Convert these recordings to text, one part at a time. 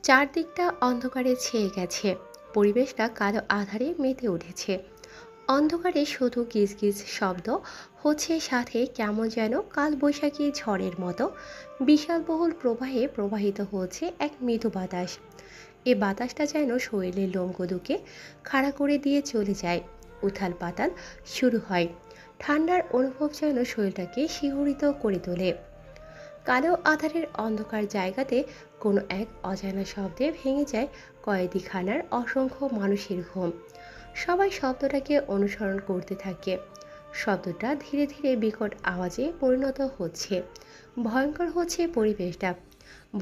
চারদিকটা অন্ধকারে ছেয়ে গেছে। পরিবেশটা কালো আঁধারে মেতে উঠেছে। অন্ধকারে শুধু গিজ শব্দ হচ্ছে, সাথে কেমন যেন কালবৈশাখী ঝড়ের মতো বিশাল বহুল প্রবাহে প্রবাহিত হচ্ছে এক মৃদু বাতাস। এ বাতাসটা যেন শরীরের লোমগুলোকে খাড়া করে দিয়ে চলে যায়। উথাল পাতাল শুরু হয়। ঠান্ডার অনুভব যেন শরীরটাকে শিহরিত করে তোলে। কালো আঁধারের অন্ধকার জায়গাতে কোনো এক অজানা শব্দে ভেঙে যায় কয়েদিখানার অসংখ্য মানুষের ঘুম। সবাই শব্দটাকে অনুসরণ করতে থাকে। শব্দটা ধীরে ধীরে বিকট আওয়াজে পরিণত হচ্ছে। ভয়ঙ্কর হচ্ছে পরিবেশটা।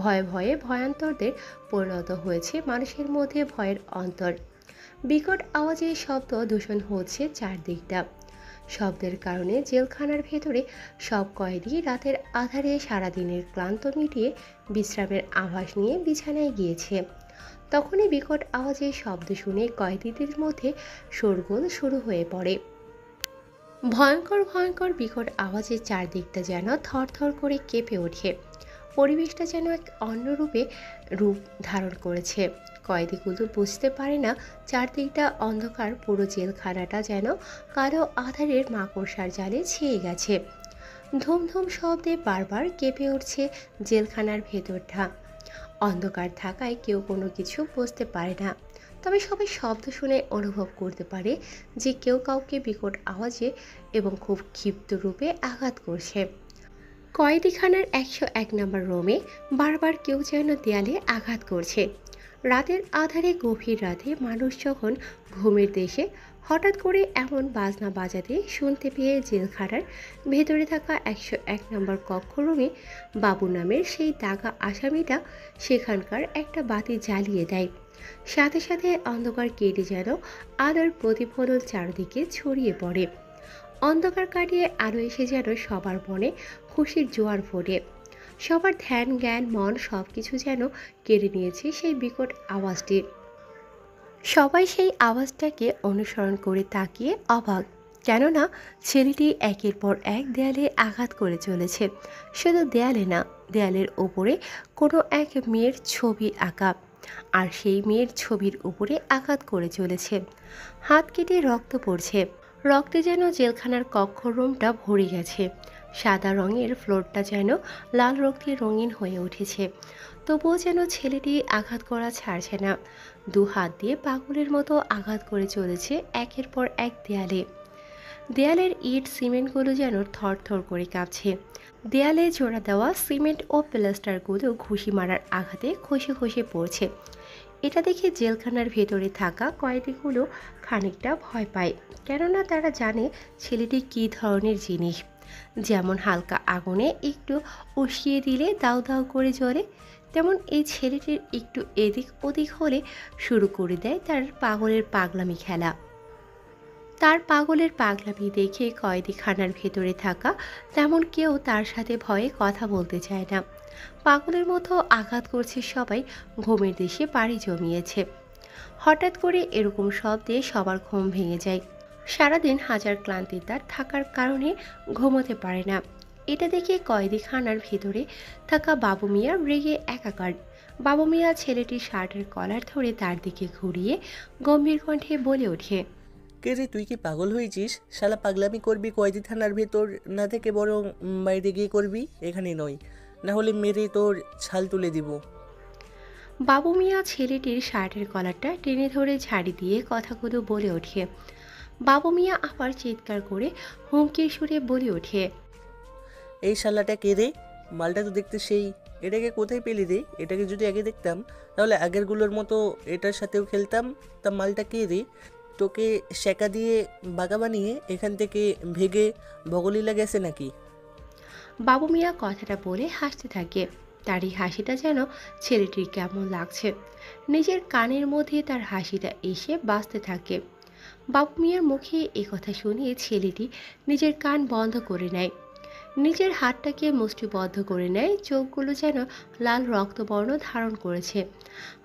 ভয়ে ভয়ে ভয়ান্তরদের পরিণত হয়েছে মানুষের মধ্যে ভয়ের অন্তর। বিকট আওয়াজে শব্দ দূষণ হচ্ছে চারদিকটা। শব্দের কারণে জেলখানার ভেতরে সব কয়েদি রাতের আধারে সারাদিনের ক্লান্ত মিটিয়ে বিশ্রামের আভাস নিয়ে বিছানায় গিয়েছে। তখনই বিকট আওয়াজে শব্দ শুনে কয়েদিদের মধ্যে শোরগোল শুরু হয়ে পড়ে। ভয়ঙ্কর ভয়ঙ্কর বিকট আওয়াজে চারদিকটা যেন থরথর করে কেঁপে ওঠে। পরিবেশটা যেন এক অন্য রূপ ধারণ করেছে। কয়েদিগুলো বুঝতে পারে না চারদিকটা অন্ধকার, পুরো জেলখানাটা যেন কালো আধারের মাকড়সার জালে ছেয়ে গেছে। ধুম ধুম শব্দে বারবার কেঁপে উঠছে জেলখানার ভেতরটা। অন্ধকার থাকায় কেউ কোনো কিছু বুঝতে পারে না, তবে সবাই শব্দ শুনে অনুভব করতে পারে যে কেউ কাউকে বিকট আওয়াজে এবং খুব ক্ষিপ্ত রূপে আঘাত করছে। কয়েদিখানার 101 নম্বর রুমে বারবার কেউ যেন দেয়ালে আঘাত করছে। রাতের আধারে, গভীর রাতে মানুষ যখন ঘুমের দেশে হঠাৎ করে এমন বাজনা বাজাতে শুনতে পেয়ে জেলখানার ভেতরে থাকা 101 নম্বর কক্ষ রুমে বাবু নামের সেই দাগা আসামিটা সেখানকার একটা বাতি জ্বালিয়ে দেয়। সাথে সাথে অন্ধকার কেটে যেন আলোর প্রতিফলন চারদিকে ছড়িয়ে পড়ে। অন্ধকার কাটিয়ে আলো এসে যেন সবার মনে খুশির জোয়ার ফোটে। সবার ধ্যান জ্ঞান মন সব কিছু যেন কেড়ে নিয়েছে সেই বিকট আওয়াজটি। সবাই সেই আওয়াজটাকে অনুসরণ করে তাকিয়ে অবাক, কেননা ছেলেটি একের পর এক দেয়ালে আঘাত করে চলেছে। শুধু দেয়ালে না, দেয়ালের ওপরে কোনো এক মেয়ের ছবি আঁকা, আর সেই মেয়ের ছবির উপরে আঘাত করে চলেছে। হাত কেটে রক্ত পড়ছে। রক্তে যেন জেলখানার কক্ষ রুমটা ভরে গেছে। সাদা রঙের ফ্লোরটা যেন লাল রক্তে রঙিন হয়ে উঠেছে। তবুও যেন ছেলেটি আঘাত করা ছাড়ছে না। দু হাত দিয়ে পাগলের মতো আঘাত করে চলেছে একের পর এক দেয়ালে। দেয়ালের ইট সিমেন্টগুলো যেন থরথর করে কাঁপছে। দেয়ালে জোড়া দেওয়া সিমেন্ট ও প্লাস্টারগুলো ঘুষি মারার আঘাতে খসে খসে পড়ছে। এটা দেখে জেলখানার ভেতরে থাকা কয়েদিগুলো খানিকটা ভয় পায়, কেননা তারা জানে ছেলেটি কী ধরনের জিনিস। যেমন হালকা আগুনে একটু উস্কিয়ে দিলে দাউ দাউ করে জ্বলে, তেমন এই ছেলেটির একটু এদিক ওদিক হলে শুরু করে দেয় তার পাগলের পাগলামি খেলা। তার পাগলের পাগলামি দেখে কয়েদিখানার ভেতরে থাকা তেমন কেউ তার সাথে ভয়ে কথা বলতে চায় না। পাগলের মতো আঘাত করছে সবাই, ঘুমের দেশে পাড়ি জমিয়েছে। হঠাৎ করে এরকম শব্দে সবার ঘুম ভেঙে যায়। সারাদিন হাজার ক্লান্তি তার থাকার কারণে ঘুমোতে পারে না। এটা দেখে কয়েদিখানার ভেতরে থাকা বাবু মিয়া রেগে একাকার। বাবু মিয়া ছেলেটির শার্টের কলার ধরে তার দিকে ঘুরিয়ে গম্ভীর কণ্ঠে বলে ওঠে, কে রে, তুই কি পাগল হয়েছিস? শালা পাগলামি করবি কয়েদি থানার ভেতর না থেকে বরং বাইরে গিয়ে করবি, এখানে নয়। না হলে মেরে তোর ছাল তুলে দিব। বাবু মিয়া ছেলেটির শার্টের কলারটা টেনে ধরে ঝাড়ি দিয়ে কথাগুলো বলে ওঠে। বাবু মিয়া আবার চিৎকার করে হুমকির সুরে বলে ওঠে, এই শালাটা কে রে? মালটা তো দেখতে সেই। এটাকে কোথায় পেলি রে? এটাকে যদি আগে দেখতাম তাহলে আগেরগুলোর মতো এটার সাথেও খেলতাম। তা মালটা কে রে? তোকে সেকা দিয়ে বাগা বানিয়ে এখান থেকে ভেগে ভগলীলা গেছে নাকি? বাবু মিয়া কথাটা বলে হাসতে থাকে। তার এই হাসিটা যেন ছেলেটির কেমন লাগছে। নিজের কানের মধ্যে তার হাসিটা এসে বাজতে থাকে। বাবু মিয়ার মুখে এ কথা শুনে ছেলেটি নিজের কান বন্ধ করে নেয়। নিজের হাতটাকে মুষ্টিবদ্ধ করে নেয়। চোখগুলো যেন লাল রক্তবর্ণ ধারণ করেছে।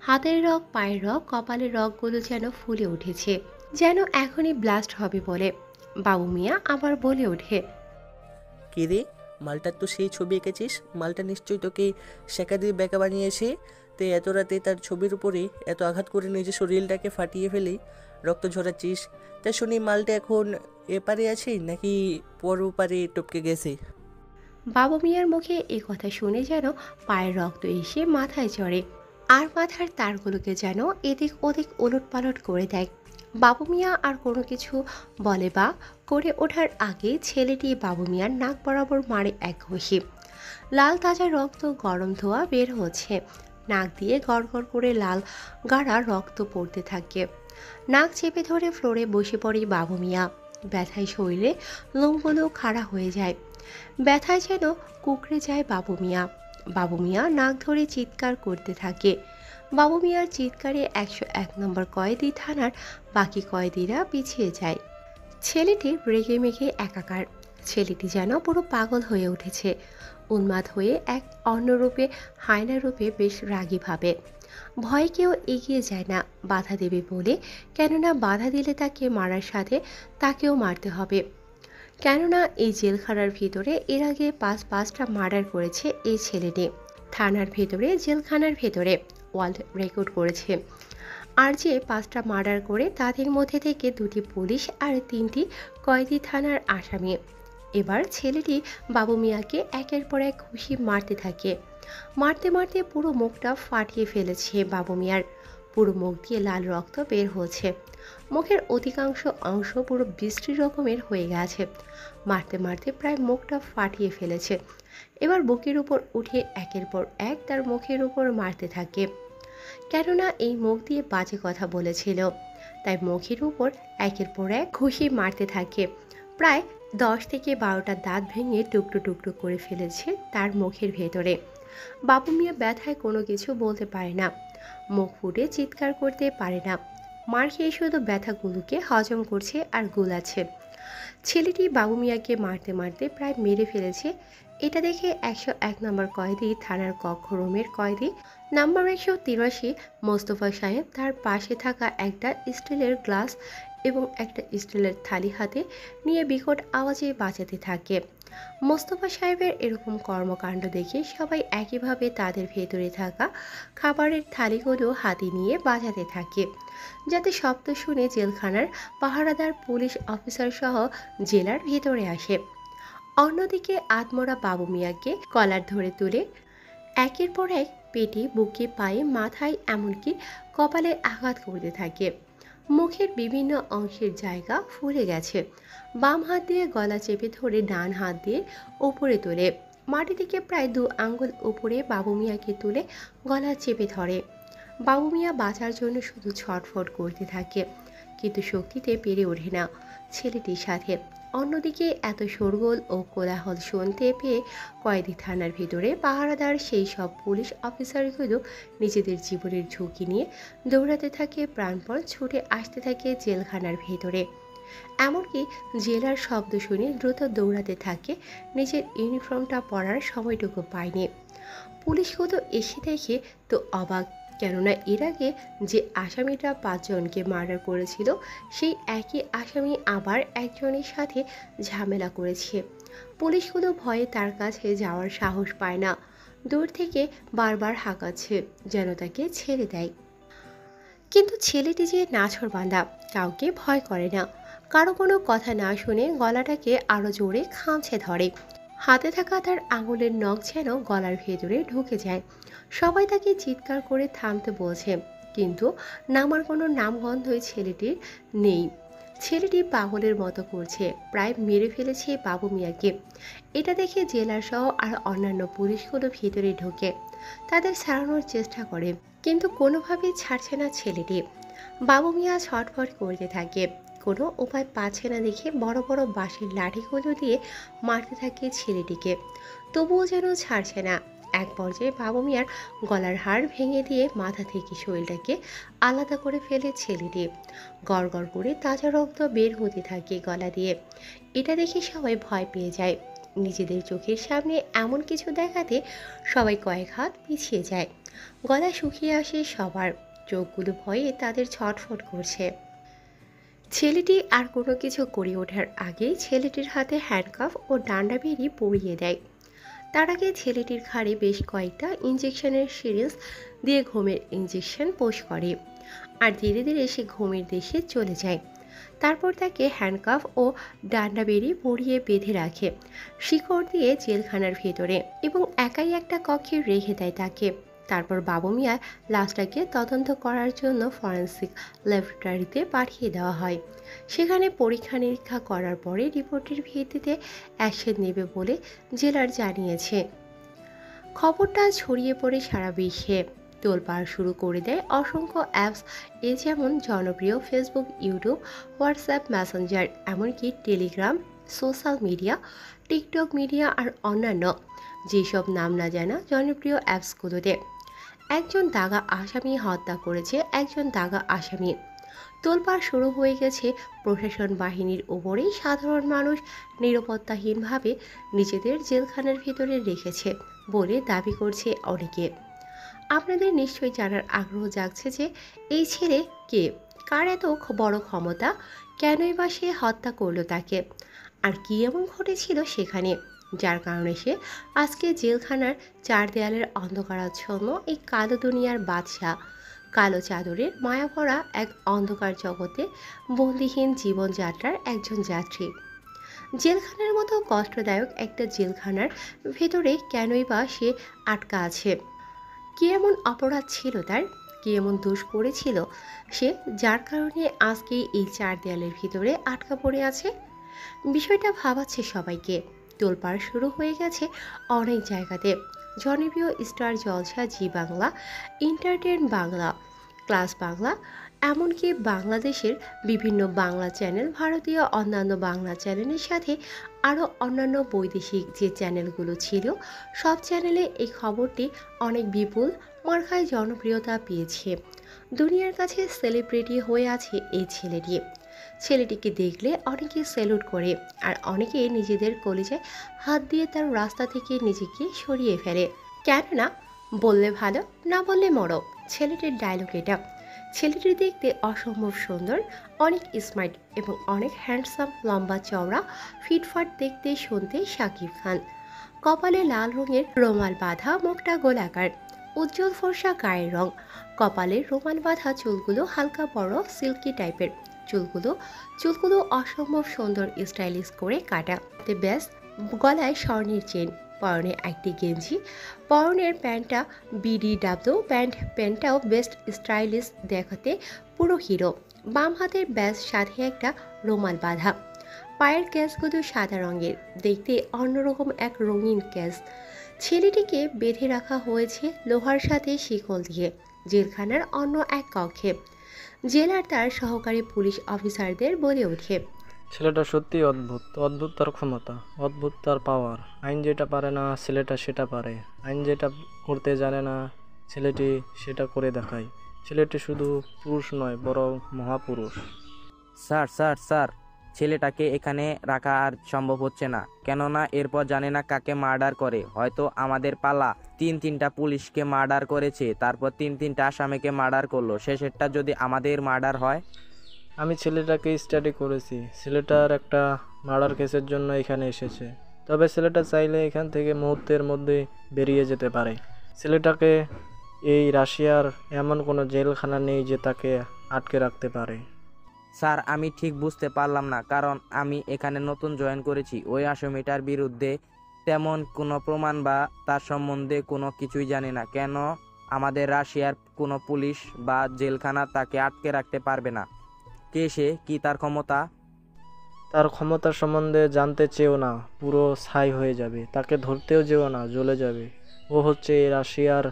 হাতের রগ, পায়ের রগ, কপালের রগগুলো যেন ফুলে উঠেছে, যেন এখনই ব্লাস্ট হবে বলে। বাবু মিয়া আবার বলে ওঠে, কে রে? মালটার তো সেই ছবি এঁকেছিস, মালটা নিশ্চয়ই তোকে শেখা দিয়ে বেঁকা বানিয়েছে। তো এত রাতে তার ছবির উপরে এত আঘাত করে নিজের শরীরটাকে ফাটিয়ে ফেলে রক্ত ঝরাচ্ছিস। তা শুনি মালটা এখন এপারে আছে নাকি পর ওপারে টপকে গেছে? বাবু মিয়ার মুখে এ কথা শুনে যেন পায়ের রক্ত এসে মাথায় চড়ে, আর মাথার তারগুলোকে যেন এদিক ওদিক ওলটপালট করে দেয়। বাবু মিয়া আর কোনো কিছু বলে বা করে ওঠার আগে ছেলেটি বাবু মিয়ার নাক বরাবর মারে এক ঘষি। লাল তাজা রক্ত গরম ধোয়া বের হচ্ছে, নাক দিয়ে গড়গড় করে লাল গাঢ়া রক্ত পড়তে থাকে। নাক চেপে ধরে ফ্লোরে বসে পড়ে বাবু মিয়া। ব্যথায় শরীরে লোমগুলো খাড়া হয়ে যায়, ব্যথায় যেন কুকড়ে যায় বাবু মিয়া। বাবু মিয়া নাক ধরে চিৎকার করতে থাকে। বাবু মিয়ার চিৎকারে 101 নম্বর কয়েদি থানার বাকি কয়েদিরা পিছিয়ে যায়। ছেলেটি রেগে মেঘে একাকার। ছেলেটি যেন পুরো পাগল হয়ে উঠেছে, উন্মাদ হয়ে এক অন্যরূপে হায়না রূপে বেশ রাগী ভাবে। ভয়ে কেউ এগিয়ে যায় না বাধা দেবে বলে, কেননা বাধা দিলে তাকে মারার সাথে তাকেও মারতে হবে। কেননা এই জেলখানার ভিতরে এর আগে পাঁচটা মার্ডার করেছে এই ছেলেটি। থানার ভেতরে জেলখানার ভেতরে ওয়ার্ল্ড রেকর্ড করেছে। আর যে 5টা মার্ডার করে তাদের মধ্যে থেকে 2টি পুলিশ আর 3টি কয়েদি থানার আসামি। এবার ছেলেটি বাবু মিয়াকে একের পর এক ঘুষি মারতে থাকে। মারতে মারতে পুরো মুখটা ফাটিয়ে ফেলেছে বাবু মিয়ার। পুরো মুখ দিয়ে লাল রক্ত বের হচ্ছে, মুখের অধিকাংশ অংশ পুরো বিশ্রী রকমের হয়ে গেছে। মারতে মারতে প্রায় মুখটা ফাটিয়ে ফেলেছে। এবার বুকের উপর উঠে একের পর এক তার মুখের উপর মারতে থাকে। কেননা এই মুখ দিয়ে বাজে কথা বলেছিল, তাই মুখের উপর একের পর এক ঘুষি মারতে থাকে। প্রায় 10 থেকে 12টা দাঁত ভেঙে টুকরো টুকরো করে ফেলেছে তার মুখের ভেতরে। বাবু মিয়া ব্যথায় কোনো কিছু বলতে পারে না, মুখ ফুটে চিৎকার করতে পারে না। মার খেয়ে শুধু ব্যথাগুলোকে হজম করছে আর গুলাচ্ছে। ছেলেটি বাবু মিয়াকে মারতে মারতে প্রায় মেরে ফেলেছে। এটা দেখে 101 নম্বর কয়েদি থানার কক্ষ রুমের কয়েদি নাম্বার 183 মোস্তফা সাহেব তার পাশে থাকা একটা স্টিলের গ্লাস এবং একটা স্টিলের থালি হাতে নিয়ে বিকট আওয়াজে বাজাতে থাকে। মোস্তফা সাহেবের এরকম কর্মকাণ্ড দেখে সবাই একইভাবে তাদের ভেতরে থাকা খাবারের থালিগুলো হাতে নিয়ে বাজাতে থাকে, যাতে শব্দ শুনে জেলখানার পাহারাদার পুলিশ অফিসার সহ জেলার ভেতরে আসে। অন্যদিকে আত্মরা বাবু মিয়াকে কলার ধরে তুলে একের পর এক পেটে, বুকে, পায়ে, মাথায়, এমনকি কপালে আঘাত করতে থাকে। মুখের বিভিন্ন অংশের জায়গা ফুলে গেছে। বাম হাত দিয়ে গলা চেপে ধরে ডান হাত দিয়ে উপরে তোলে। মাটি থেকে প্রায় 2 আঙ্গুল উপরে বাবু মিয়াকে তুলে গলা চেপে ধরে। বাবু মিয়া বাঁচার জন্য শুধু ছটফট করতে থাকে, কিন্তু শক্তিতে পেরে ওঠে না ছেলেটির সাথে। অন্যদিকে এত শোরগোল ও কোলাহল শুনতে পেয়ে কয়েদি থানার ভিতরে পাহারাদার সেই সব পুলিশ অফিসারগুলো নিজেদের জীবনের ঝুঁকি নিয়ে দৌড়াতে থাকে, প্রাণপণ ছুটে আসতে থাকে জেলখানার ভেতরে। এমনকি জেলার শব্দ শুনে দ্রুত দৌড়াতে থাকে, নিজের ইউনিফর্মটা পরার সময়টুকু পায়নি। পুলিশগুলো এসে দেখে তো অবাক, কেননা এর আগে যে আসামিটা 5 জনকে মার্ডার করেছিল সেই একই আসামি আবার একজনের সাথে ঝামেলা করেছে। পুলিশগুলো ভয়ে তার কাছে যাওয়ার সাহস পায় না, দূর থেকে বারবার হাঁকাচ্ছে যেন তাকে ছেড়ে দেয়। কিন্তু ছেলেটি যে নাছোড়বান্দা, কাউকে ভয় করে না। কারো কোনো কথা না শুনে গলাটাকে আরো জোরে খামছে ধরে। হাতে থাকা তার আঙুলের নখ যেন গলার ভেতরে ঢুকে যায়। সবাই তাকে চিৎকার করে থামতে বলছে, কিন্তু নামার কোনো নামগন্ধই ছেলেটির নেই। ছেলেটি পাগলের মতো করছে, প্রায় মেরে ফেলেছে বাবু মিয়াকে। এটা দেখে জেলার সহ আর অন্যান্য পুলিশগুলো ভিতরে ঢোকে, তাদের ছাড়ানোর চেষ্টা করে, কিন্তু কোনোভাবেই ছাড়ছে না ছেলেটি। বাবু মিয়া ছটফট করতে থাকে, কোনো উপায় পাচ্ছে না দেখে বড় বড় বাঁশের লাঠিগুলো দিয়ে মারতে থাকে ছেলেটিকে, তবুও যেন ছাড়ছে না। এক পর্যায়ে বাবু মিয়ার গলার হাড় ভেঙে দিয়ে মাথা থেকে শরীরটাকে আলাদা করে ফেলে ছেলেটি। গড় গড় করে তাজা রক্ত বের হতে থাকে গলা দিয়ে। এটা দেখে সবাই ভয় পেয়ে যায়। নিজেদের চোখের সামনে এমন কিছু দেখাতে সবাই কয়েক হাত পিছিয়ে যায়। গলা শুকিয়ে আসে সবার, চোখগুলো ভয়ে তাদের ছটফট করছে। ছেলেটি আর কোনো কিছু করে ওঠার আগেই ছেলেটির হাতে হ্যান্ডকাফ ও ডান্ডা বেরি পরিয়ে দেয়। তার আগে ছেলেটির ঘাড়ে বেশ কয়েকটা ইঞ্জেকশনের সিরিঞ্জ দিয়ে ঘুমের ইঞ্জেকশন পোষ করে, আর ধীরে ধীরে সে ঘুমের দেশে চলে যায়। তারপর তাকে হ্যান্ডকাফ ও ডান্ডা বেড়ি পরিয়ে বেঁধে রাখে শিকড় দিয়ে জেলখানার ভেতরে, এবং একাই একটা কক্ষে রেখে দেয় তাকে। তারপর বাবু মিয়ার লাশটাকে তদন্ত করার জন্য ফরেন্সিক ল্যাবরেটরিতে পাঠিয়ে দেওয়া হয়। সেখানে পরীক্ষা নিরীক্ষা করার পরে রিপোর্টের ভিত্তিতে অ্যাকশন নেবে বলে জেলার জানিয়েছে। খবরটা ছড়িয়ে পড়ে সারা বিশ্বে, তোলপাড় শুরু করে দেয় অসংখ্য অ্যাপস, যেমন জনপ্রিয় ফেসবুক, ইউটিউব, হোয়াটসঅ্যাপ, মেসেঞ্জার, এমনকি Telegram, social media, TikTok media আর অন্যান্য যেসব নাম না জানা জনপ্রিয় অ্যাপসগুলোতে। একজন দাগা আসামি হত্যা করেছে একজন দাগা আসামি। তোলপাড় শুরু হয়ে গেছে প্রশাসন বাহিনীর ওপরেই। সাধারণ মানুষ নিরাপত্তাহীনভাবে নিজেদের জেলখানার ভিতরে রেখেছে বলে দাবি করছে অনেকে। আপনাদের নিশ্চয়ই জানার আগ্রহ জাগছে যে এই ছেলে কে, কার এত বড় ক্ষমতা, কেনই বা সে হত্যা করলো তাকে, আর কি এমন ঘটেছিল সেখানে যার কারণে সে আজকে জেলখানার চার দেয়ালের অন্ধকারাচ্ছন্ন এই কালো দুনিয়ার বাদশা, কালো চাদরের মায়াভরা এক অন্ধকার জগতে বন্দিহীন জীবনযাত্রার একজন যাত্রী। জেলখানার মতো কষ্টদায়ক একটা জেলখানার ভেতরে কেনই বা সে আটকা আছে? কি এমন অপরাধ ছিল তার, কি এমন দোষ করেছিল সে, যার কারণে আজকে এই চার দেয়ালের ভিতরে আটকা পড়ে আছে? বিষয়টা ভাবাচ্ছে সবাইকে। তোলপাড় শুরু হয়ে গেছে অনেক জায়গাতে। জনপ্রিয় স্টার জলসা, জি বাংলা, এন্টারটেন বাংলা, ক্লাস বাংলা, এমনকি বাংলাদেশের বিভিন্ন বাংলা চ্যানেল, ভারতীয় অন্যান্য বাংলা চ্যানেলের সাথে আরও অন্যান্য বৈদেশিক যে চ্যানেলগুলো ছিল, সব চ্যানেলে এই খবরটি অনেক বিপুল মার্কায় জনপ্রিয়তা পেয়েছে। দুনিয়ার কাছে সেলিব্রিটি হয়ে আছে এই ছেলেটি। ছেলেটিকে দেখলে অনেকে স্যালুট করে, আর অনেকে নিজেদের কলিজায় হাত দিয়ে তার রাস্তা থেকে নিজেকে সরিয়ে ফেলে। কেননা বললে ভালো, না বললে মরো, ছেলেটির ডায়লগ এটা। ছেলেটি দেখতে অসম্ভব সুন্দর, অনেক স্মার্ট এবং অনেক হ্যান্ডসাম, লম্বা চওড়া, ফিটফাট দেখতে শুনতে শাকিব খান। কপালে লাল রঙের রুমাল বাঁধা, মুখটা গোলাকার, উজ্জ্বল ফর্সা গায়ের রং, কপালে রুমাল বাঁধা, চুলগুলো হালকা বড় সিল্কি টাইপের, চুলগুলো অসম্ভব সুন্দর স্টাইলিশ করে কাটা, ব্যাস গলায় স্বর্ণের চেন, পরনে একটি গেঞ্জি, পরনের প্যান্টটা BDW প্যান্টটাও বেস্ট স্টাইলিশ দেখাতে, পুরো হিরো। বাম হাতের ব্যাস সাথে একটা রুমাল বাঁধা, পায়ের ক্যাচগুলো সাদা রঙের, দেখতে অন্যরকম এক রঙিন ক্যাচ। ছেলেটিকে বেঁধে রাখা হয়েছে লোহার সাথে শিকল দিয়ে জেলখানার অন্য এক কক্ষে। জেলার তার সহকারী পুলিশ অফিসারদের বলে ওঠে, ছেলেটা সত্যি অদ্ভুত, অদ্ভুত তার ক্ষমতা, অদ্ভুত তার পাওয়ার। আইন যেটা পারে না ছেলেটা সেটা পারে, আইন যেটা করতে জানে না ছেলেটি সেটা করে দেখায়। ছেলেটি শুধু পুরুষ নয়, বরং মহাপুরুষ। স্যার স্যার স্যার ছেলেটাকে এখানে রাখা আর সম্ভব হচ্ছে না, কেননা এরপর জানে না কাকে মার্ডার করে। হয়তো আমাদের পালা, তিনটা পুলিশকে মার্ডার করেছে, তারপর তিনটা আসামিকে মার্ডার করলো, শেষেরটা যদি আমাদের মার্ডার হয়। আমি ছেলেটাকে স্টাডি করেছি, ছেলেটার একটা মার্ডার কেসের জন্য এখানে এসেছে। তবে ছেলেটা চাইলে এখান থেকে মুহূর্তের মধ্যে বেরিয়ে যেতে পারে। ছেলেটাকে এই রাশিয়ার এমন কোনো জেলখানা নেই যে তাকে আটকে রাখতে পারে। স্যার আমি ঠিক বুঝতে পারলাম না, কারণ আমি এখানে নতুন জয়েন করেছি। ওই আসামিটার বিরুদ্ধে তেমন কোনো প্রমাণ বা তার সম্বন্ধে কোনো কিছুই জানি না। কেন আমাদের রাশিয়ার কোনো পুলিশ বা জেলখানা তাকে আটকে রাখতে পারবে না? কে সে, কি তার ক্ষমতা? তার ক্ষমতার সম্বন্ধে জানতে চেয়েও না, পুরো ছাই হয়ে যাবে। তাকে ধরতেও যেও না, জ্বলে যাবে। ও হচ্ছে এই রাশিয়ার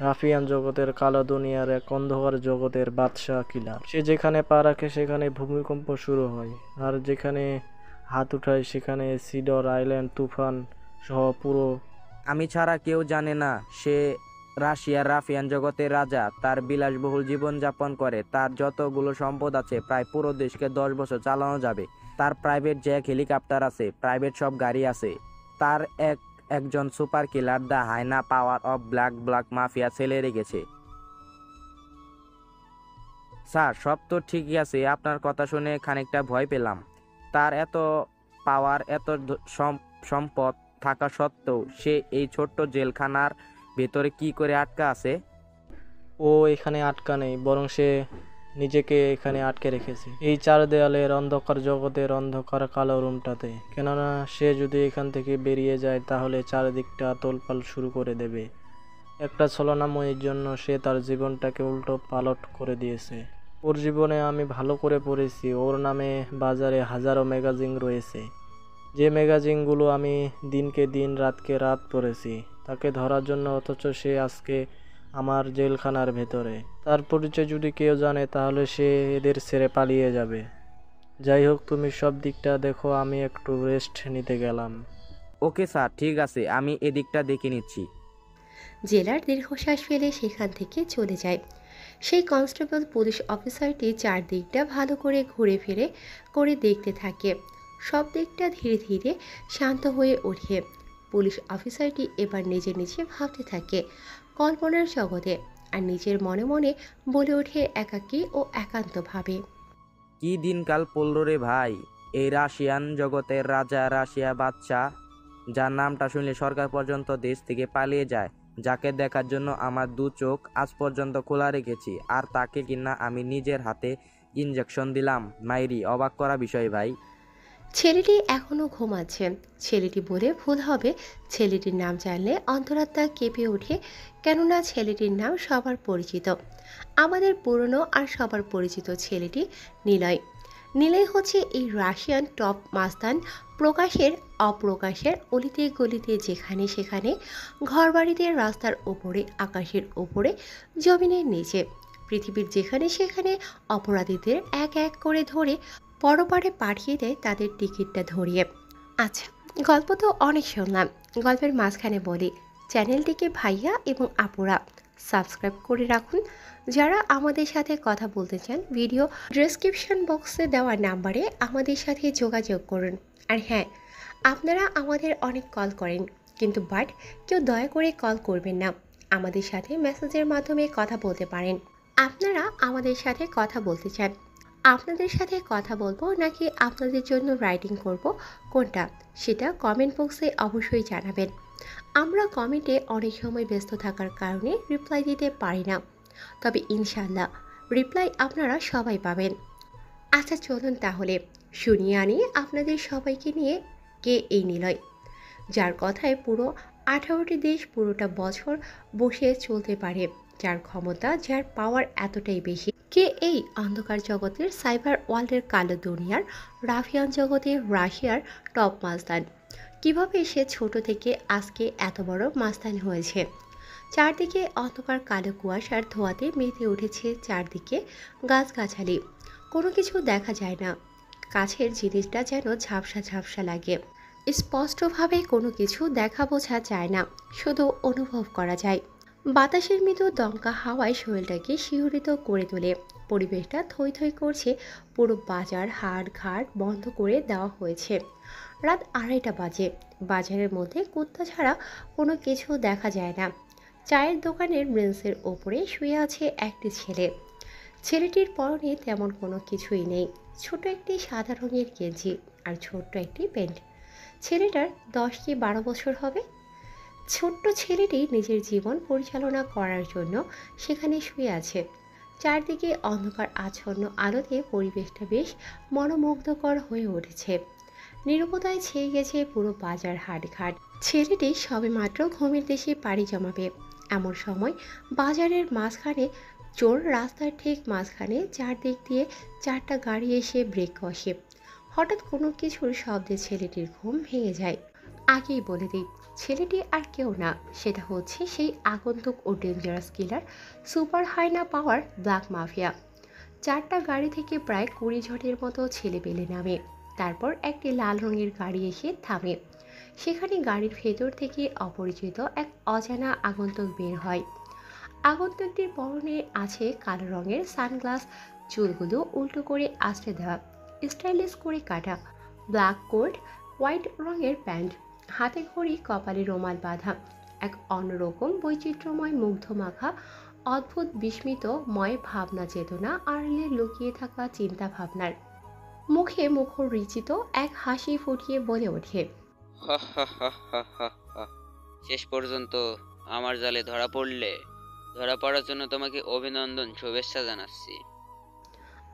রাফিয়ান জগতের, কালো দুনিয়ার এক অন্ধকার জগতের বাদশাহ কিলার। সে যেখানে পা রাখে সেখানে ভূমিকম্প শুরু হয়, আর যেখানে হাত উঠায় সেখানে সিডর আইল্যান্ড তুফান সহ পুরো। আমি ছাড়া কেউ জানে না সে রাশিয়ার রাফিয়ান জগতের রাজা। তার বিলাসবহুল জীবনযাপন করে, তার যতগুলো সম্পদ আছে প্রায় পুরো দেশকে 10 বছর চালানো যাবে। তার প্রাইভেট জেট, হেলিকপ্টার আছে, প্রাইভেট সব গাড়ি আছে। তার একজন super killer, the hyena power of black mafia ছেলে রেখেছে। স্যার সব তো ঠিকই আছে, আপনার কথা শুনে খানিকটা ভয় পেলাম। তার এত পাওয়ার, এত সম্পদ থাকা সত্ত্বেও সে এই ছোট্ট জেলখানার ভেতরে কি করে আটকা আছে? ও এখানে আটকা নেই, বরং সে নিজেকে এখানে আটকে রেখেছে, এই চার দেয়ালের অন্ধকার জগতের অন্ধকার কালো রুমটাতে। কেননা সে যদি এখান থেকে বেরিয়ে যায় তাহলে চারিদিকটা তোলপাল শুরু করে দেবে। একটা ছলনাময়ীর জন্য সে তার জীবনটাকে উল্টো পালট করে দিয়েছে। ওর জীবনে আমি ভালো করে পড়েছি, ওর নামে বাজারে হাজারো ম্যাগাজিন রয়েছে, যে ম্যাগাজিনগুলো আমি দিনকে দিন রাতকে রাত পড়েছি তাকে ধরার জন্য, অথচ সে আজকে আমার জেলখানার ভেতরে। তার পরিচয় যদি কেউ জানে তাহলে সে এদের ছেড়ে পালিয়ে যাবে। যাই হোক, তুমি সব দিকটা দেখো, আমি একটু রেস্ট নিতে গেলাম। ওকে স্যার, ঠিক আছে, আমি এদিকটা দেখে নিচ্ছি। জেলার দীর্ঘশ্বাস ফেলে সেখান থেকে চলে যায়। সেই কনস্টেবল পুলিশ অফিসারটি চারদিকটা ভালো করে ঘুরে ফিরে করে দেখতে থাকে। সব দিকটা ধীরে ধীরে শান্ত হয়ে ওঠে। পুলিশ অফিসারটি এবার নিজে নিজে ভাবতে থাকে কল্পনার জগতে, আর নিজের মনে মনে বলে ওঠে একাকী ও একান্তভাবে। কি দিনকাল পড়ল রে ভাই! এই রাশিয়ান জগতের রাজা, রাশিয়া বাদশাহ, যার নামটা শুনলে সরকার পর্যন্ত দেশ থেকে পালিয়ে যায়, যাকে দেখার জন্য আমার দু চোখ আজ পর্যন্ত খোলা রেখেছি, আর তাকে কিনা আমি নিজের হাতে ইঞ্জেকশন দিলাম। মাইরি, অবাক করা বিষয় ভাই। ছেলেটি এখনো ঘুমাচ্ছে। ছেলেটি বলে ভুল হবে, ছেলেটির নাম জানলে অন্তরাত্মা কেঁপে ওঠে, কেননা ছেলেটির নাম সবার পরিচিত, আমাদের পুরনো আর সবার পরিচিত ছেলেটি নিলয়। নিলয় হচ্ছে এই রাশিয়ান টপ মাস্তান, প্রকাশের অপ্রকাশের অলিতে গলিতে যেখানে সেখানে, ঘরবাড়িতে, রাস্তার ওপরে, আকাশের ওপরে, জমিনের নিচে, পৃথিবীর যেখানে সেখানে অপরাধীদের এক এক করে ধরে পরপারে পাঠিয়ে দেয় তাদের টিকিটটা ধরিয়ে। আচ্ছা, গল্প তো অনেক শুনলাম, গল্পের মাঝখানে বলি চ্যানেলটিকে ভাইয়া এবং আপুরা সাবস্ক্রাইব করে রাখুন। যারা আমাদের সাথে কথা বলতে চান ভিডিও ডেসক্রিপশন বক্সে দেওয়া নাম্বারে আমাদের সাথে যোগাযোগ করুন। আর হ্যাঁ, আপনারা আমাদের অনেক কল করেন, কিন্তু কেউ দয়া করে কল করবেন না, আমাদের সাথে মেসেজের মাধ্যমে কথা বলতে পারেন। আপনারা আমাদের সাথে কথা বলতে চান, আপনাদের সাথে কথা বলবো নাকি আপনাদের জন্য রাইটিং করব, কোনটা সেটা কমেন্ট বক্সে অবশ্যই জানাবেন। আমরা কমেন্টে অনেক সময় ব্যস্ত থাকার কারণে রিপ্লাই দিতে পারি না, তবে ইনশাল্লাহ রিপ্লাই আপনারা সবাই পাবেন। আচ্ছা চলুন তাহলে শুনিয়ে আনি আপনাদের সবাইকে নিয়ে কে এই নিলয়, যার কথায় পুরো 18টি দেশ পুরোটা বছর বসে চলতে পারে, যার ক্ষমতা, যার পাওয়ার এতটাই বেশি। কে এই অন্ধকার জগতের সাইবার ওয়ার্ল্ডের কালো দুনিয়ার রাফিয়ান জগতের রাশিয়ার টপ মাস্তান, কিভাবে সে ছোট থেকে আজকে এত বড় মাস্তান হয়েছে। চারদিকে অন্ধকার কালো কুয়াশার ধোঁয়াতে মেতে উঠেছে, চারদিকে গাছগাছালি, কোনো কিছু দেখা যায় না, কাছের জিনিসটা যেন ঝাপসা ঝাপসা লাগে, স্পষ্টভাবে কোনো কিছু দেখা বোঝা যায় না, শুধু অনুভব করা যায়। বাতাসের মৃদু দমকা হাওয়ায় শরীরটাকে শিহরিত করে তোলে। পরিবেশটা থই থই করছে, পুরো বাজার হাট ঘাট বন্ধ করে দেওয়া হয়েছে। রাত 2:30 বাজে, বাজারের মধ্যে কুত্তা ছাড়া কোনো কিছু দেখা যায় না। চায়ের দোকানের বেঞ্চের ওপরে শুয়ে আছে একটি ছেলে। ছেলেটির পরনে তেমন কোনো কিছুই নেই, ছোট একটি সাদা রঙের গেঞ্জি আর ছোট্ট একটি প্যান্ট। ছেলেটার 10 কি 12 বছর হবে। ছোট্ট ছেলেটি নিজের জীবন পরিচালনা করার জন্য সেখানে শুয়ে আছে। চারদিকে অন্ধকার আচ্ছন্ন আলোতে পরিবেশটা বেশ মনোমুগ্ধকর হয়ে উঠেছে। নীরবতায় ছেয়ে গেছে পুরো বাজার হাটঘাট। ছেলেটি সবেমাত্র ঘুমের দেশে পাড়ি জমাবে, এমন সময় বাজারের মাঝখানে, চোর রাস্তার ঠিক মাঝখানে, চারদিক দিয়ে 4টা গাড়ি এসে ব্রেক কষে। হঠাৎ কোনো কিছুর শব্দে ছেলেটির ঘুম ভেঙে যায়। আগেই বলে দিই, ছেলেটি আর কেউ না, সেটা হচ্ছে সেই আগন্তুক ও ডেঞ্জারাস কিলার, সুপার হাইনা পাওয়ার ব্ল্যাক মাফিয়া। 4টা গাড়ি থেকে প্রায় 20 জনের মতো ছেলে পেলে নামে। তারপর একটি লাল রঙের গাড়ি এসে থামে। সেখানে গাড়ির ভেতর থেকে অপরিচিত এক অজানা আগন্তুক বের হয়। আগন্তুকটির পরনে আছে কালো রঙের সানগ্লাস, চুলগুলো উল্টো করে আঁচড়ে দেওয়া, স্টাইলিশ করে কাটা, ব্ল্যাক কোট, হোয়াইট রঙের প্যান্ট, হাতে ঘড়ি, কপালে রুমাল বাঁধা, এক অন্যরকম বৈচিত্র্যময় মুগ্ধ মাখা অদ্ভুত বিস্মিতময় ভাবনা চেতনা আড়ালে লুকিয়ে থাকা চিন্তা ভাবনার মুখে মুখরিচিত এক হাসি ফুটিয়ে বলে ওঠে, হা হা হা হা হা হা। শেষ পর্যন্ত আমার জালে ধরা পড়লে। ধরা পড়ার জন্য তোমাকে অভিনন্দন, শুভেচ্ছা জানাচ্ছি।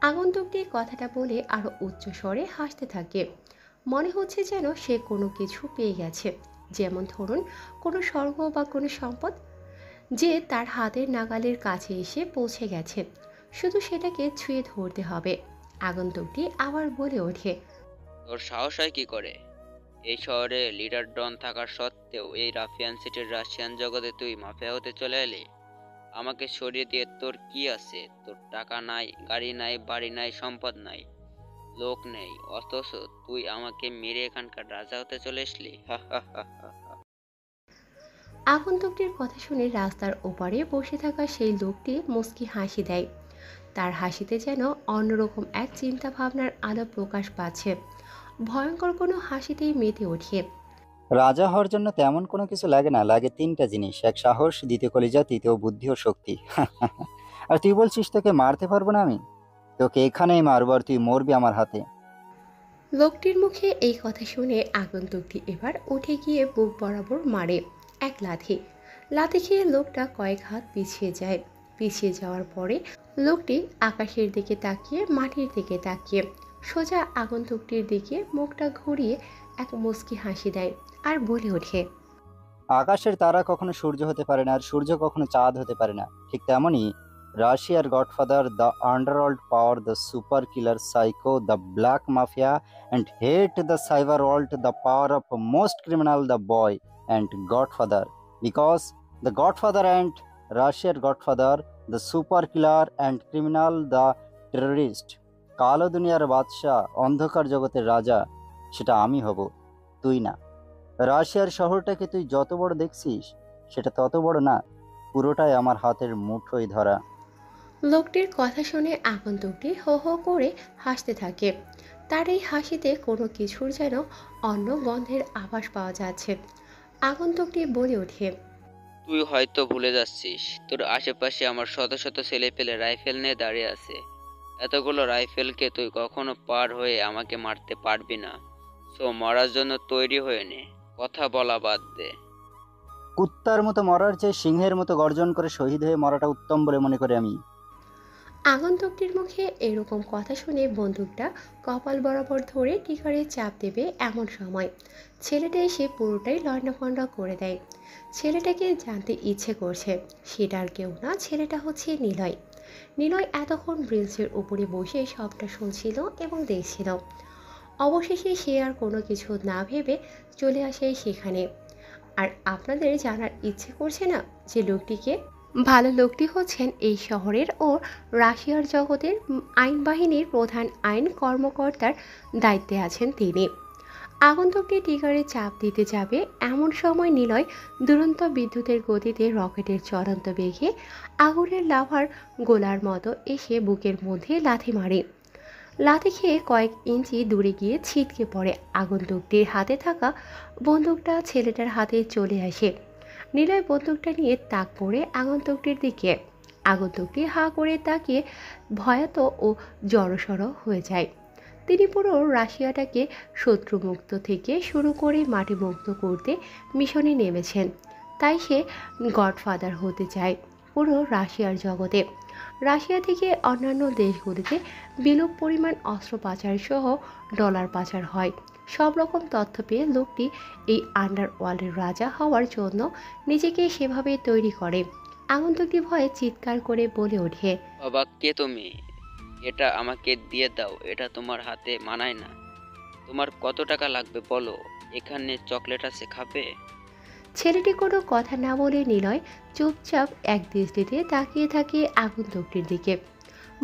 আগন্তুকটি কথাটা বলে আরো উচ্চ স্বরে হাসতে থাকে। মনে হচ্ছে যেন সে কোনো কিছু পেয়ে গেছে, যেমন ধরুন কোনো স্বর্গ বা কোনো সম্পদ, যে তার হাতের নাগালের কাছে এসে পৌঁছে গেছে, শুধু সেটাকে ছুঁয়ে ধরতে হবে। আগন্তুকটি আবার বলে ওঠে, তোর সাহস হয় কি করে? এই শহরে লিডার ডন থাকার সত্ত্বেও এই রাফিয়ান সিটির রাশিয়ান জগতে তুই মাফিয়া হতে চলে এলি। আমাকে সরিয়ে দিয়ে তোর কি আছে? তোর টাকা নাই, গাড়ি নাই, বাড়ি নাই, সম্পদ নাই, লোক নেই, অথচ তুই আমাকে মেরে এখানকার রাজা হতে চলে এসলি। হা হা হা হা হা। আগন্তুকটির কথা শুনে রাস্তার ওপারে বসে থাকা সেই লোকটি মুচকি হাসি দেয়। তার হাসিতে যেন অন্যরকম এক চিন্তা ভাবনার আলো প্রকাশ পাচ্ছে। ভয়ঙ্কর কোনো হাসিতেই মেতে ওঠে। রাজা হওয়ার জন্য তেমন কোনো কিছু লাগে না, লাগে তিনটা জিনিস: এক সাহস, দ্বিতীয় কলিজা, তৃতীয় বুদ্ধি ও শক্তি। আর তুই বলছিস তোকে মারতে পারবো না? আমি তোকে এখানেই মারবো আর তুই মরবি আমার হাতে। লোকটির মুখে এই কথা শুনে আগন্তুকটি এবার উঠে গিয়ে বুক বরাবর মারে এক লাথি। লাথি খেয়ে লোকটা কয়েক হাত পিছিয়ে যায়। পিছিয়ে যাওয়ার পরে লোকটি আকাশের দিকে তাকিয়ে, মাটির দিকে তাকিয়ে সোজা আগন্তুকটির দিকে মুখটা ঘুরিয়ে এক মুচকি হাসি দেয় আর বলে ওঠে, আকাশের তারা কখনো সূর্য হতে পারে না, আর সূর্য কখনো চাঁদ হতে পারে না। ঠিক তেমনই রাশিয়ার godfather, the underworld power, the super killer psycho, the black mafia and hate the cyber world, the power of most criminal, the boy and godfather, because the godfather and রাশিয়ার godfather, the super killer and criminal, the terrorist, কালো দুনিয়ার বাদশাহ, অন্ধকার জগতের রাজা, সেটা আমি হব, তুই না। রাশিয়ার শহরটাকে তুই যত বড় দেখছিস, সেটা তত বড় না, পুরোটাই আমার হাতের মুঠোয় ধরা। লোকটির কথা শুনে আগন্তুকটি হো হো করে হাসতে থাকে। তার এই হাসিতে কোনো কিছুর যেন অন্য গন্ধের আভাস পাওয়া যাচ্ছে। আগন্তুকটি বলে ওঠে, তুই হয়তো ভুলে যাচ্ছিস, তোর আশেপাশে আমার শত শত ছেলে পেলে রাইফেল নিয়ে দাঁড়িয়ে আছে। এতগুলো রাইফেলকে তুই কখনো পার হয়ে আমাকে মারতে পারবি না। সো মরার জন্য তৈরি হয়ে নে, কথা বলা বাদ দে। কুত্তার মতো মরার চেয়ে সিংহের মতো গর্জন করে শহীদ হয়ে মরাটা উত্তম বলে মনে করি আমি। আগন্তুকটির মুখে এরকম কথা শুনে বন্দুকটা কপাল বরাবর ধরে টিকারে চাপ দেবে এমন সময় ছেলেটা এসে পুরোটাই লণ্ডভণ্ড করে দেয়। ছেলেটাকে জানতে ইচ্ছে করছে, সেটা আর কেউ না, ছেলেটা হচ্ছে নিলয়। নিলয় এতক্ষণ ব্রিজের উপরে বসে সবটা শুনছিল এবং দেখছিল। অবশেষে সে আর কোনো কিছু না ভেবে চলে আসে সেখানে। আর আপনাদের জানার ইচ্ছে করছে না যে লোকটিকে? ভালো লোকটি হচ্ছেন এই শহরের ও রাশিয়ার জগতের আইন বাহিনীর প্রধান আইন কর্মকর্তার দায়িত্বে আছেন তিনি। আগন্তুকটি টিকারে চাপ দিতে যাবে এমন সময় নিলয় দুরন্ত বিদ্যুতের গতিতে রকেটের চলন্ত বেগে আগুনের লাভার গোলার মতো এসে বুকের মধ্যে লাথি মারে। লাথি খেয়ে কয়েক ইঞ্চি দূরে গিয়ে ছিটকে পড়ে। আগন্তুকটির হাতে থাকা বন্দুকটা ছেলেটার হাতে চলে আসে। নিলয় বন্দুকটা নিয়ে তাক পড়ে আগন্তুকটির দিকে। আগন্তুকটি হাঁ করে তাকিয়ে ভয়াত ও জড়সড় হয়ে যায়। তিনি পুরো রাশিয়াটাকে শত্রুমুক্ত থেকে শুরু করে মাটিমুক্ত করতে মিশনে নেমেছেন। তাই সে গডফাদার হতে চায় পুরো রাশিয়ার জগতে। রাশিয়া থেকে অন্যান্য দেশগুলিতে বিলুপ পরিমাণ অস্ত্র পাচার সহ ডলার পাচার হয়। সব রকম তথ্য পেয়ে লোকটি এই আন্ডারওয়ার্ল্ডের রাজা হওয়ার জন্য নিজেকে সেভাবে তৈরি করে। আগন্তুকটি ভয়ে চিৎকার করে বলে ওঠে, বাবা, কে তুমি? এটা আমাকে দিয়ে দাও, এটা তোমার হাতে মানায় না। তোমার কত টাকা লাগবে বলো, এখানে চকলেট আছে, খাবে? ছেলেটি কোনো কথা না বলে নিলয় চুপচাপ এক দৃষ্টিতে তাকিয়ে থাকে আগন্তুকটির দিকে।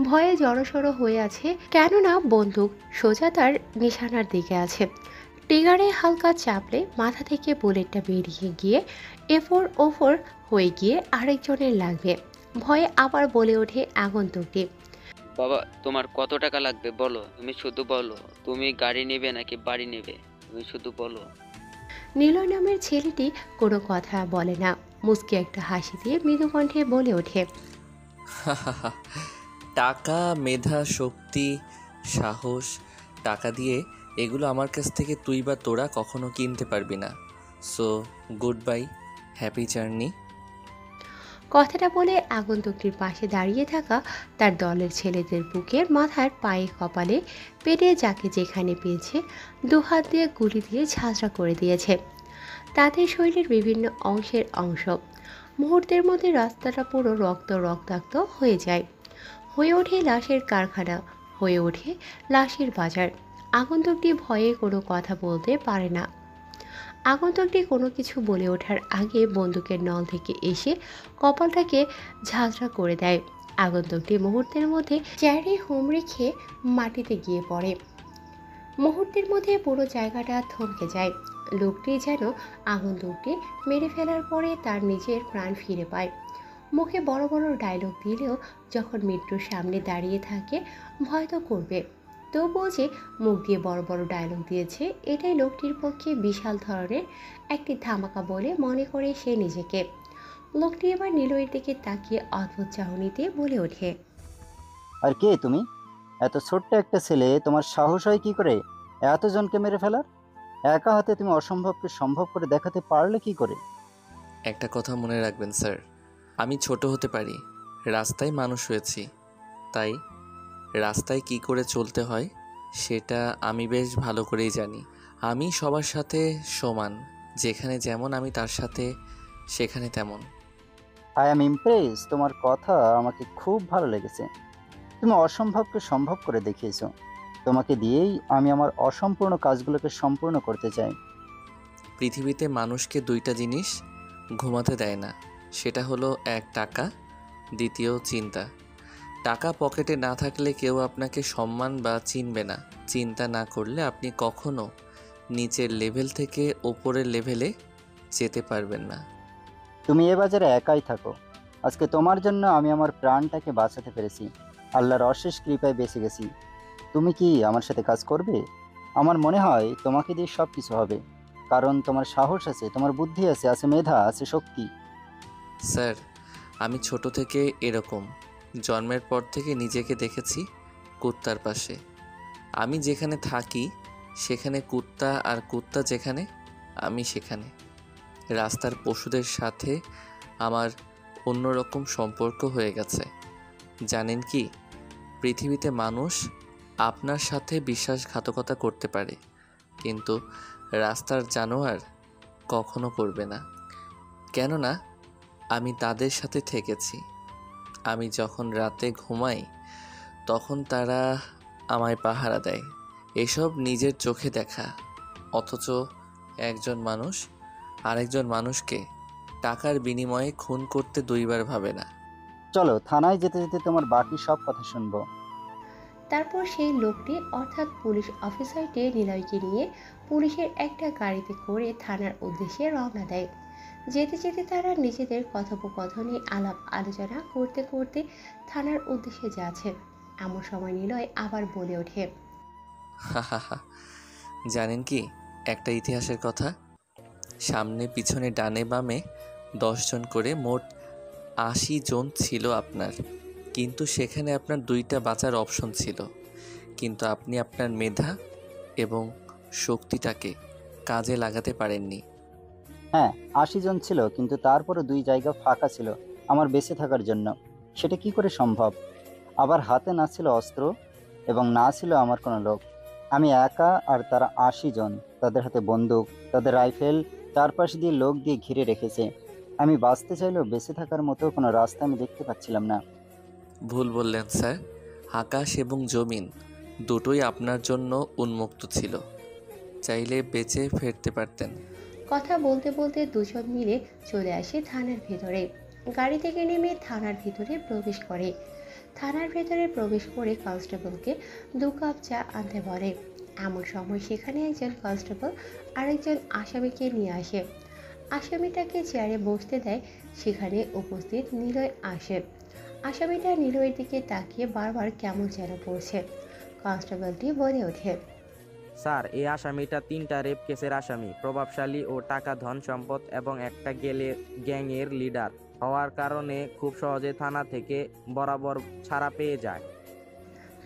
ভয়ে জড়সড় হয়ে আছে, কেননা বন্দুক সোজা তার নিশানার দিকে আছে। ট্রিগারে হালকা চাপলে মাথা থেকে বুলেটটা বেরিয়ে গিয়ে এফোর ওফোর হয়ে গিয়ে আরেকজনের লাগবে। ভয়ে আবার বলে ওঠে আগন্তুকটি, বাবা, তোমার কত টাকা লাগবে বলো, তুমি শুধু বলো। তুমি গাড়ি নেবে নাকি বাড়ি নেবে? তুমি শুধু বলো। নিলয় নামের ছেলেটি কোনো কথা বলে না, মুচকি একটা হাসি দিয়ে মৃদু কণ্ঠে বলে ওঠে, টাকা, মেধা, শক্তি, সাহস, টাকা দিয়ে এগুলো আমার কাছ থেকে তুই বা তোরা কখনো কিনতে পারবি না। So good bye, happy journey. কথাটা বলে আগন্তুকটির পাশে দাঁড়িয়ে থাকা তার দলের ছেলেদের বুকের মাথার পায়ে কপালে পেটে যাকে যেখানে পেয়েছে দুহাত দিয়ে গুলি দিয়ে ঝাঁঝরা করে দিয়েছে তাদের শরীরের বিভিন্ন অংশের অংশ। মুহূর্তের মধ্যে রাস্তাটা পুরো রক্তাক্ত হয়ে যায়, হয়ে ওঠে লাশের কারখানা, হয়ে ওঠে লাশের বাজার। আগন্তুকটি ভয়ে কোনো কথা বলতে পারে না। আগন্তুকটি কোনো কিছু বলে ওঠার আগে বন্দুকের নল থেকে এসে কপালটাকে ঝাঁঝরা করে দেয়। আগন্তুকটি মুহূর্তের মধ্যে চেয়ারে হুমড়ি খেয়ে মাটিতে গিয়ে পড়ে। মুহূর্তের মধ্যে পুরো জায়গাটা থমকে যায়। লোকটি যেন আগন্তুকটি মেরে ফেলার পরে তার নিজের প্রাণ ফিরে পায়। মুখে বড় বড় ডায়লগ দিলেও যখন মৃত্যুর সামনে দাঁড়িয়ে থাকে ভয় তো করবে, তবুও যে মুখ দিয়ে বড় বড় ডায়লগ দিয়েছে এটাই লোকটির পক্ষে বিশাল ধরনের একটি ধামাকা বলে মনে করে সে নিজেকে। লোকটি এবার নীলয়ের দিকে তাকিয়ে অদ্ভুত চাহনিতে বলে ওঠে, আর কে তুমি? এত ছোট্ট একটা ছেলে, তোমার সাহস হয় কি করে এতজনকে মেরে ফেলার? একা হাতে তুমি অসম্ভবকে সম্ভব করে দেখাতে পারলে কি করে? একটা কথা মনে রাখবেন স্যার, আমি ছোট হতে পারি, রাস্তায় মানুষ হয়েছি, তাই রাস্তায় কি করে চলতে হয় সেটা আমি বেশ ভালো করেই জানি। আমি সবার সাথে সমান, যেখানে যেমন আমি তার সাথে সেখানে তেমন। আই অ্যাম ইমপ্রেস, তোমার কথা আমাকে খুব ভালো লেগেছে। তুমি অসম্ভবকে সম্ভব করে দেখিয়েছো। তোমাকে দিয়েই আমি আমার অসম্পূর্ণ কাজগুলোকে সম্পূর্ণ করতে চাই। পৃথিবীতে মানুষকে দুইটা জিনিস ঘুমাতে দেয় না, সেটা হলো এক টাকা, দ্বিতীয় চিন্তা। টাকা পকেটে না থাকলে কেউ আপনাকে সম্মান বা চিনবে না। চিন্তা না করলে আপনি কখনো নিচের লেভেল থেকে ওপরের লেভেলে যেতে পারবেন না। তুমি এ বাজারে একাই থাকো। আজকে তোমার জন্য আমি আমার প্রাণটাকে বাঁচাতে পেরেছি। আল্লাহর অশেষ কৃপায় বেঁচে গেছি। তুমি কি আমার সাথে কাজ করবে? আমার মনে হয় তোমাকে দিয়ে সব কিছু হবে, কারণ তোমার সাহস আছে, তোমার বুদ্ধি আছে, আছে মেধা, আছে শক্তি। স্যার, আমি ছোট থেকে এরকম, জন্মের পর থেকে নিজেকে দেখেছি কুত্তার পাশে। আমি যেখানে থাকি সেখানে কুত্তা, আর কুত্তা যেখানে আমি সেখানে। রাস্তার পশুদের সাথে আমার অন্যরকম সম্পর্ক হয়ে গেছে। জানেন কি, পৃথিবীতে মানুষ আপনার সাথে বিশ্বাসঘাতকতা করতে পারে, কিন্তু রাস্তার জানোয়ার কখনো করবে না। কেননা আমি তাদের সাথে থেকেছি। আমি যখন রাতে ঘুমাই তখন তারা আমায় পাহারা দেয়। এসব নিজের চোখে দেখা, অথচ একজন মানুষ আরেকজন মানুষকে টাকার বিনিময়ে খুন করতে দুইবার ভাবে না। চলো, থানায় যেতে যেতে তোমার বাকি সব কথা শুনবো। তারপর সেই লোকটি অর্থাৎ পুলিশ অফিসারটি নিলয়কে নিয়ে পুলিশের একটা গাড়িতে করে থানার উদ্দেশ্যে রওনা দেয়। যেতে যেতে তারা নিজেদের কথোপকথনে আলাপ আলোচনা করতে করতে থানার উদ্দেশ্যে যাচ্ছে। এমন সময় নিলয় আবার বলে ওঠে, হাহাহা, জানেন কি একটা ইতিহাসের কথা? সামনে পিছনে ডানে বামে 10 জন করে মোট 80 জন ছিল আপনার, কিন্তু সেখানে আপনার 2টা বাঁচার অপশন ছিল, কিন্তু আপনি আপনার মেধা এবং শক্তিটাকে কাজে লাগাতে পারেননি। হ্যাঁ, 80 জন ছিল, কিন্তু তারপরও 2 জায়গা ফাঁকা ছিল আমার বেঁচে থাকার জন্য। সেটা কি করে সম্ভব? আবার হাতে না ছিল অস্ত্র এবং না ছিল আমার কোনো লোক। আমি একা, আর তারা 80 জন। তাদের হাতে বন্দুক, তাদের রাইফেল, চারপাশ দিয়ে লোক দিয়ে ঘিরে রেখেছে। আমি বাঁচতে চাইলেও বেঁচে থাকার মতো কোনো রাস্তা আমি দেখতে পাচ্ছিলাম না। ভুল বললেন স্যার, আকাশ এবং জমিন দুটোই আপনার জন্য উন্মুক্ত ছিল, চাইলে বেঁচে ফিরতে পারতেন। কথা বলতে বলতে দুজন মিলে চলে আসে থানার ভেতরে। গাড়ি থেকে নেমে থানার ভিতরে প্রবেশ করে। থানার ভেতরে প্রবেশ করে কনস্টেবলকে 2 কাপ চা আনতে বলে। এমন সময় সেখানে একজন কনস্টেবল আরেকজন আসামিকে নিয়ে আসে। আসামিটাকে চেয়ারে বসতে দেয়। সেখানে উপস্থিত নিলয় আসে। আসামিটা নিলয়ের দিকে তাকিয়ে বারবার কেমন যেন করছে। কনস্টেবলটি বলে ওঠে, স্যার, এই আসামিটা 3টা রেপ কেসের আসামি, প্রভাবশালী ও টাকা ধন সম্পদ এবং একটা গ্যাংয়ের লিডার হওয়ার কারণে খুব সহজে থানা থেকে বরাবর ছাড়া পেয়ে যায়।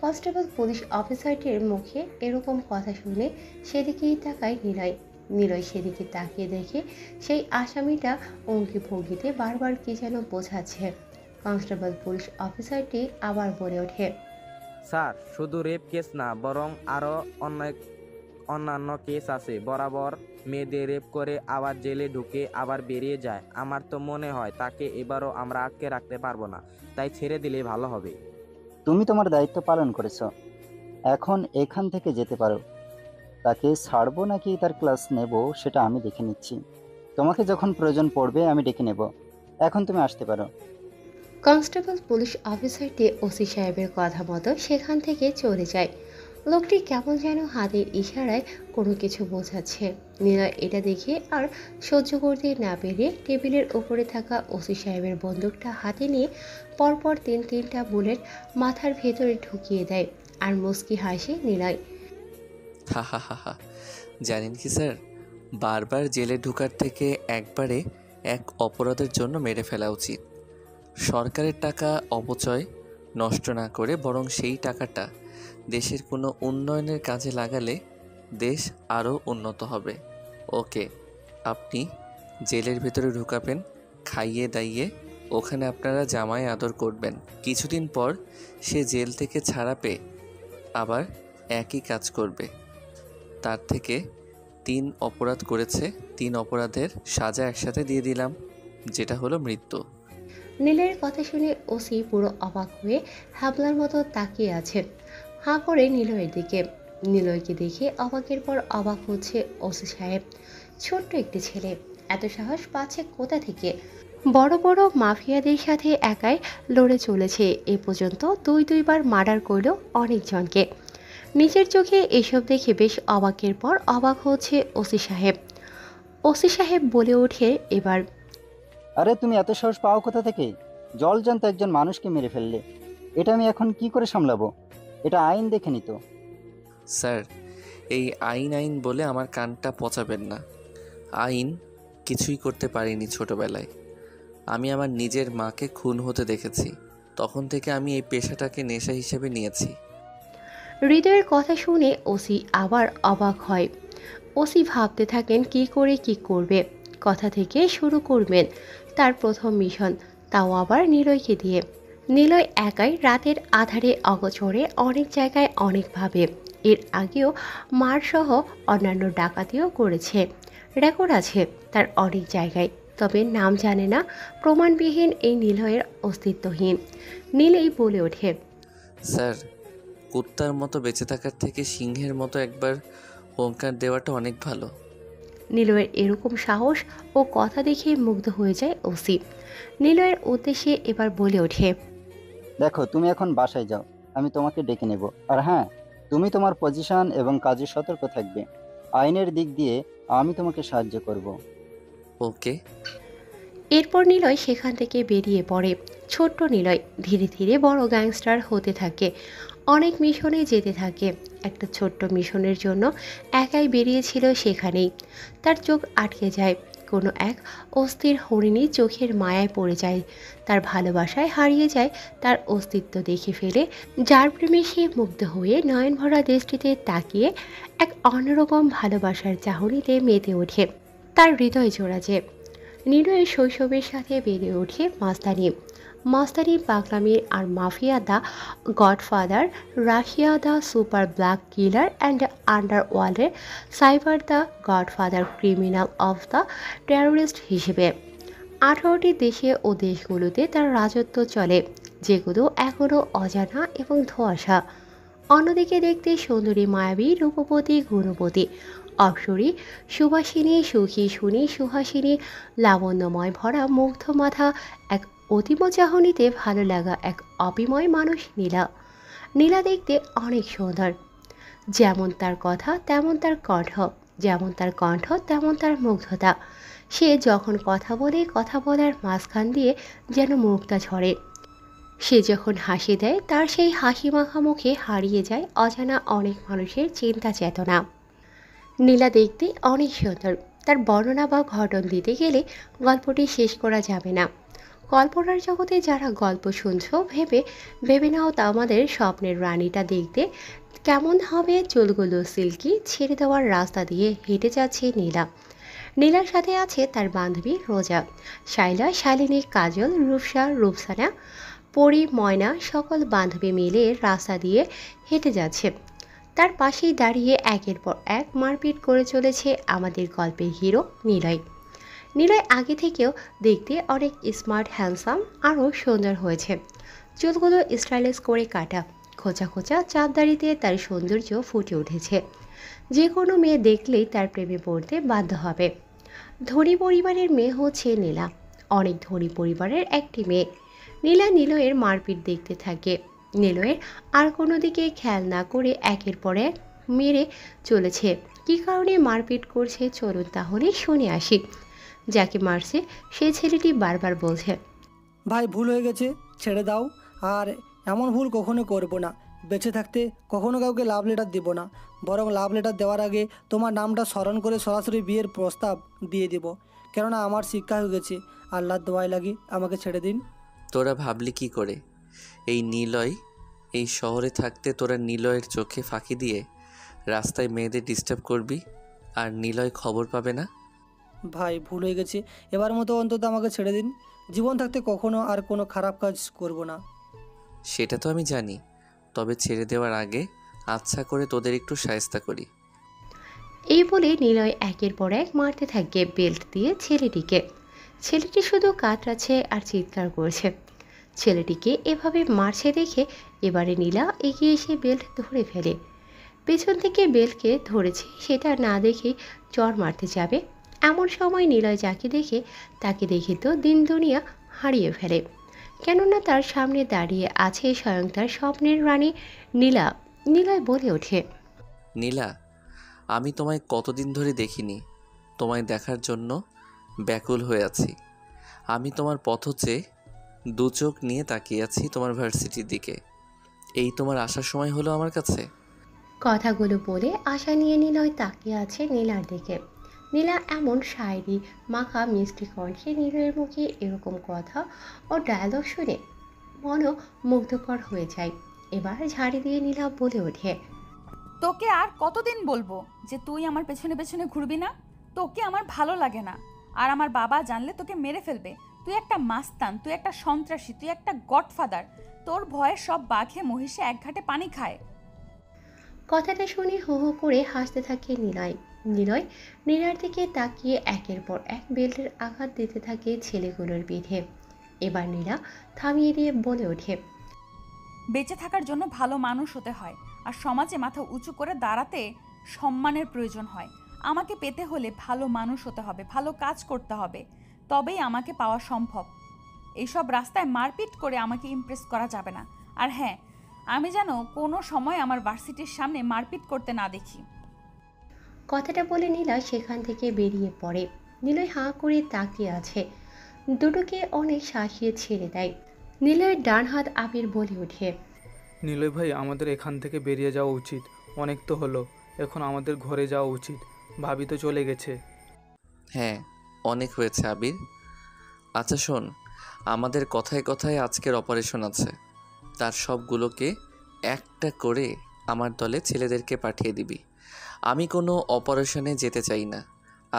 কনস্টেবল পুলিশ অফিসারটির মুখে এরকম কথা শুনে সেদিকেই তাকায় নিলয়। নিলয় সেদিকে তাকিয়ে দেখে সেই আসামিটা অঙ্কি ভঙ্গিতে বারবার কি যেন বোঝাচ্ছে। কনস্টেবল পুলিশ অফিসারটি আবার বলে ওঠে, স্যার, শুধু রেপ কেস না, বরং আরও অন্যান্য কেস আছে। বরাবর মেয়েদের রেপ করে আবার জেলে ঢুকে আবার বেরিয়ে যায়। আমার তো মনে হয় তাকে এবারও আমরা আটকে রাখতে পারবো না, তাই ছেড়ে দিলে ভালো হবে। তুমি তোমার দায়িত্ব পালন করেছো, এখন এখান থেকে যেতে পারো। তাকে ছাড়বো নাকি তার ক্লাস নেব সেটা আমি দেখে নিচ্ছি। তোমাকে যখন প্রয়োজন পড়বে আমি ডেকে নেব। এখন তুমি আসতে পারো। কনস্টেবল পুলিশ অফিসারটি ওসি সাহেবের কথা মতো সেখান থেকে চলে যায়। লোকটি কেমন যেন হাতের ইশারায় কোনো কিছু বোঝাচ্ছে। নিলয় এটা দেখে আর সহ্য করতে না পেরে টেবিলের ওপরে থাকা ওসি সাহেবের বন্দুকটা হাতে নিয়ে পরপর তিনটা বুলেট মাথার ভেতরে ঢুকিয়ে দেয় আর মুচকি হাসে নিলয়। হা হা হা হা। জানেন কি স্যার, বারবার জেলে ঢোকার থেকে একবারে এক অপরাধের জন্য মেরে ফেলা উচিত। সরকারের টাকা অপচয় নষ্ট না করে বরং সেই টাকাটা দেশের কোনো উন্নয়নের কাজে লাগালে দেশ আরও উন্নত হবে। ওকে, আপনি জেলের ভেতরে ঢুকাবেন, খাইয়ে দাইয়ে ওখানে আপনারা জামাই আদর করবেন। কিছুদিন পর সে জেল থেকে ছাড়া পেয়ে আবার একই কাজ করবে। তার থেকে 3 অপরাধ করেছে, 3 অপরাধের সাজা একসাথে দিয়ে দিলাম, যেটা হলো মৃত্যু। নীলের কথা শুনে ওসি পুরো অবাক হয়ে হ্যাবলার মতো তাকিয়ে আছে হাঁ করে নিলয়ের দিকে। নিলয়কে দেখে অবাকের পর অবাক হচ্ছে ওসি সাহেব। ছোট্ট একটি ছেলে, এত সাহস পাচ্ছে কোথা থেকে? বড় বড় মাফিয়াদের সাথে একাই লড়ে চলেছে। এ পর্যন্ত দুইবার মার্ডার করলো অনেকজনকে। নিজের চোখে এসব দেখে বেশ অবাকের পর অবাক হচ্ছে ওসি সাহেব। ওসি সাহেব বলে ওঠে এবার, আরে তুমি এত সাহস পাও কোথা থেকে? জলজান্ত একজন মানুষকে মেরে ফেললে। এটা আমি এখন কি করে সামলাবো? এটা আইন দেখে নিত। স্যার, এই আইন বলে আমার কানটা পচাবেন না। আইন কিছুই করতে পারিনি ছোটবেলায়। আমি আমার নিজের মাকে খুন হতে দেখেছি, তখন থেকে আমি এই পেশাটাকে নেশা হিসেবে নিয়েছি। হৃদয়ের কথা শুনে ওসি আবার অবাক হয়। ওসি ভাবতে থাকেন কি করে কি করবে, কথা থেকে শুরু করবেন তার প্রথম মিশন, তাও আবার নিলয়কে দিয়ে। নিলয় একাই রাতের আধারে অগোচরে অনেক জায়গায় অনেকভাবে এর আগেও মারসহ অন্যান্য ডাকাতিও করেছে। রেকর্ড আছে তার অনেক জায়গায়, তবে নাম জানে না। প্রমাণবিহীন এই নিলয়ের অস্তিত্বহীন। নীলই বলে ওঠে, স্যার, কুত্তার মতো বেঁচে থাকার থেকে সিংহের মতো একবার হুঙ্কার দেওয়াটা অনেক ভালো। নিলয়ের এরকম সাহস ও কথা দেখে মুগ্ধ হয়ে যায় ওসি। নিলয়ের উদ্দেশ্যে এবার বলে ওঠে, দেখো, তুমি এখন বাসায় যাও, আমি তোমাকে ডেকে নেব। আর হ্যাঁ, তুমি তোমার পজিশন এবং কাজে সতর্ক থাকবে। আইনের দিক দিয়ে আমি তোমাকে সাহায্য করব। ওকে। এরপর নিলয় সেখান থেকে বেরিয়ে পড়ে। ছোট্ট নিলয় ধীরে ধীরে বড় গ্যাংস্টার হতে থাকে, অনেক মিশনে যেতে থাকে। একটা ছোট্ট মিশনের জন্য একাই বেরিয়েছিল, সেখানেই তার চোখ আটকে যায়। কোনো এক অস্থির হরিণী চোখের মায়ায় পড়ে যায়, তার ভালোবাসায় হারিয়ে যায় তার অস্তিত্ব দেখে ফেলে, যার প্রেমে সে মুগ্ধ হয়ে নয়ন ভরা দৃষ্টিতে তাকিয়ে এক অন্যরকম ভালোবাসার চাহনিতে মেতে ওঠে। তার হৃদয় জোড়া যে। নিলয়ের শৈশবের সাথে বেড়ে ওঠে মাস্তানি। মাস্তানি, পাগলামির আর mafia, the godfather, Russia the super black killer and আন্ডারওয়ার্ল্ডের cyber the godfather, criminal of the terrorist হিসেবে 18টি দেশে ও দেশগুলোতে তার রাজত্ব চলে, যেগুলো এখনও অজানা এবং ধোঁয়াশা। অন্যদিকে দেখতে সুন্দরী, মায়াবী, রূপবতী, গুণবতী, অপ্সরী, সুবাসিনী, সুখী, শুনি, সুহাসিনী, লাবণ্যময় ভরা মুগ্ধ মাথা, এক অতিম চাহনিতে ভালো লাগা এক অপিময় মানুষ নীলা। নীলা দেখতে অনেক সুন্দর, যেমন তার কথা তেমন তার কণ্ঠ, যেমন তার কণ্ঠ তেমন তার মুগ্ধতা। সে যখন কথা বলে, কথা বলার মাঝখান দিয়ে যেন মুক্তা ঝরে। সে যখন হাসি দেয়, তার সেই হাসি মাখা মুখে হারিয়ে যায় অজানা অনেক মানুষের চিন্তা চেতনা। নীলা দেখতে অনেক সুন্দর, তার বর্ণনা বা ঘটন দিতে গেলে গল্পটি শেষ করা যাবে না। কল্পনার জগতে যারা গল্প শুনছো ভেবে ভেবে নাও তা আমাদের স্বপ্নের রানীটা দেখতে কেমন হবে। চুলগুলো সিল্কি ছেড়ে দেওয়ার রাস্তা দিয়ে হেঁটে যাচ্ছে নীলা। নীলার সাথে আছে তার বান্ধবী রোজা, শাইলা, শালিনী, কাজল, রূপসা, রূপসানা, পরি, ময়না সকল বান্ধবী মিলে রাস্তা দিয়ে হেঁটে যাচ্ছে। তার পাশেই দাঁড়িয়ে একের পর এক মারপিট করে চলেছে আমাদের গল্পের হিরো নিলয়। নিলয় আগে থেকেও দেখতে অনেক স্মার্ট, হ্যান্ডসাম আরও সুন্দর হয়েছে। চুলগুলো স্টাইলিশ করে কাটা, খোঁচা খোঁচা চাঁদদাড়িতে তার সৌন্দর্য ফুটে উঠেছে। যে কোনো মেয়ে দেখলেই তার প্রেমে পড়তে বাধ্য হবে। ধনী পরিবারের মেয়ে হচ্ছে নীলা, অনেক ধনী পরিবারের একটি মেয়ে। নীলা নিলয়ের মারপিট দেখতে থাকে। নিলয়ের আর কোনো দিকে খেয়াল না করে একের পর এক মেরে চলেছে। কী কারণে মারপিট করছে চলুন তাহলে শুনে আসি। যাকে মারছে সেই ছেলেটি বারবার বলছে, ভাই ভুল হয়ে গেছে, ছেড়ে দাও। আর এমন ভুল কখনো করব না। বেঁচে থাকতে কখনো কাউকে লাভ লেটার দেব না, বরং লাভ লেটার দেওয়ার আগে তোমার নামটা স্মরণ করে সরাসরি বিয়ের প্রস্তাব দিয়ে দেব। কেননা আমার শিক্ষা হয়ে গেছে, আল্লাহর দোয়ায় লাগি আমাকে ছেড়ে দিন। তোরা ভাবলি কি করে এই নিলয় এই শহরে থাকতে তোরা নিলয়ের চোখে ফাঁকি দিয়ে রাস্তায় মেয়েদের ডিস্টার্ব করবি আর নিলয় খবর পাবে না? ভাই ভুল হয়ে গেছে, এবার মতো অন্তত আমাকে ছেড়ে দিন। জীবন থাকতে কখনো আর কোনো খারাপ কাজ করব না। সেটা তো আমি জানি, তবে ছেড়ে দেওয়ার আগে আচ্ছা করে তোদের একটু শায়েস্তা করি। এই বলে নিলয় একের পর এক মারতে থাকে বেল্ট দিয়ে ছেলেটিকে। ছেলেটি শুধু কাতরাচ্ছে আর চিৎকার করছে। ছেলেটিকে এভাবে মারছে দেখে এবারে নীলা এগিয়ে এসে বেল্ট ধরে ফেলে। পেছন থেকে বেল্টকে ধরেছে সেটা না দেখেই চড় মারতে যাবে। এমন সময় নিলয় যাকে দেখে তাকে দেখে তো দিন দুনিয়া হারিয়ে ফেলে, কেননা তার সামনে দাঁড়িয়ে আছে স্বয়ং তার স্বপ্নের রানী নীলা। নিলয় বলে ওঠে, নীলা, আমি তোমায় কতদিন ধরে দেখিনি, তোমায় দেখার জন্য ব্যাকুল হয়ে আছি। আমি তোমার পথ চেয়ে দু চোখ নিয়ে তাকিয়ে আছি তোমার ভার্সিটির দিকে। এই তোমার আসার সময় হলো আমার কাছে। কথাগুলো বলে আশা নিয়ে নিলয় তাকিয়ে আছে নীলার দিকে। নীলা এমন শায়রি মাখা মিষ্টি কণ্ঠে নিলয়ের মুখে এরকম কথা ও ডায়লগ শুনে মনও মুগ্ধকর হয়ে যায়। এবার ঝাড়ি দিয়ে নীলা বলে ওঠে, তোকে আর কতদিন বলবো যে তুই আমার পেছনে পেছনে ঘুরবি না? তোকে আমার ভালো লাগে না। আর আমার বাবা জানলে তোকে মেরে ফেলবে। তুই একটা মাস্তান, তুই একটা সন্ত্রাসী, তুই একটা গডফাদার। তোর ভয়ে সব বাঘে মহিষে এক ঘাটে পানি খায়। কথাটা শুনে হো হো করে হাসতে থাকে নিলয়। নিলয় নীলার দিকে তাকিয়ে একের পর এক বেল্টের আঘাত দিতে থাকে ছেলেগুলোর পিঠে। এবার নীলা থামিয়ে দিয়ে বলে ওঠে, বেঁচে থাকার জন্য ভালো মানুষ হতে হয়, আর সমাজে মাথা উঁচু করে দাঁড়াতে সম্মানের প্রয়োজন হয়। আমাকে পেতে হলে ভালো মানুষ হতে হবে, ভালো কাজ করতে হবে, তবেই আমাকে পাওয়া সম্ভব। এইসব রাস্তায় মারপিট করে আমাকে ইমপ্রেস করা যাবে না। আর হ্যাঁ, আমি যেন কোনো সময় আমার ভার্সিটির সামনে মারপিট করতে না দেখি। কথাটা বলে নীলা সেখান থেকে বেরিয়ে পড়ে। নিলয় হাঁ করে তাকিয়ে আছে, দুটোকে অনেক শাসিয়ে ছেড়ে দেয়। নিলয়ের ডান হাত আবির বলে ওঠে, নিলয় ভাই, আমাদের এখান থেকে বেরিয়ে যাওয়া উচিত। অনেক তো হলো, এখন আমাদের ঘরে যাওয়া উচিত। ভাবি তো চলে গেছে। হ্যাঁ, অনেক হয়েছে আবির। আচ্ছা শোন, আমাদের কথায় কথায় আজকের অপারেশন আছে, তার সবগুলোকে একটা করে আমার দলে ছেলেদেরকে পাঠিয়ে দিবি। আমি কোনো অপারেশনে যেতে চাই না।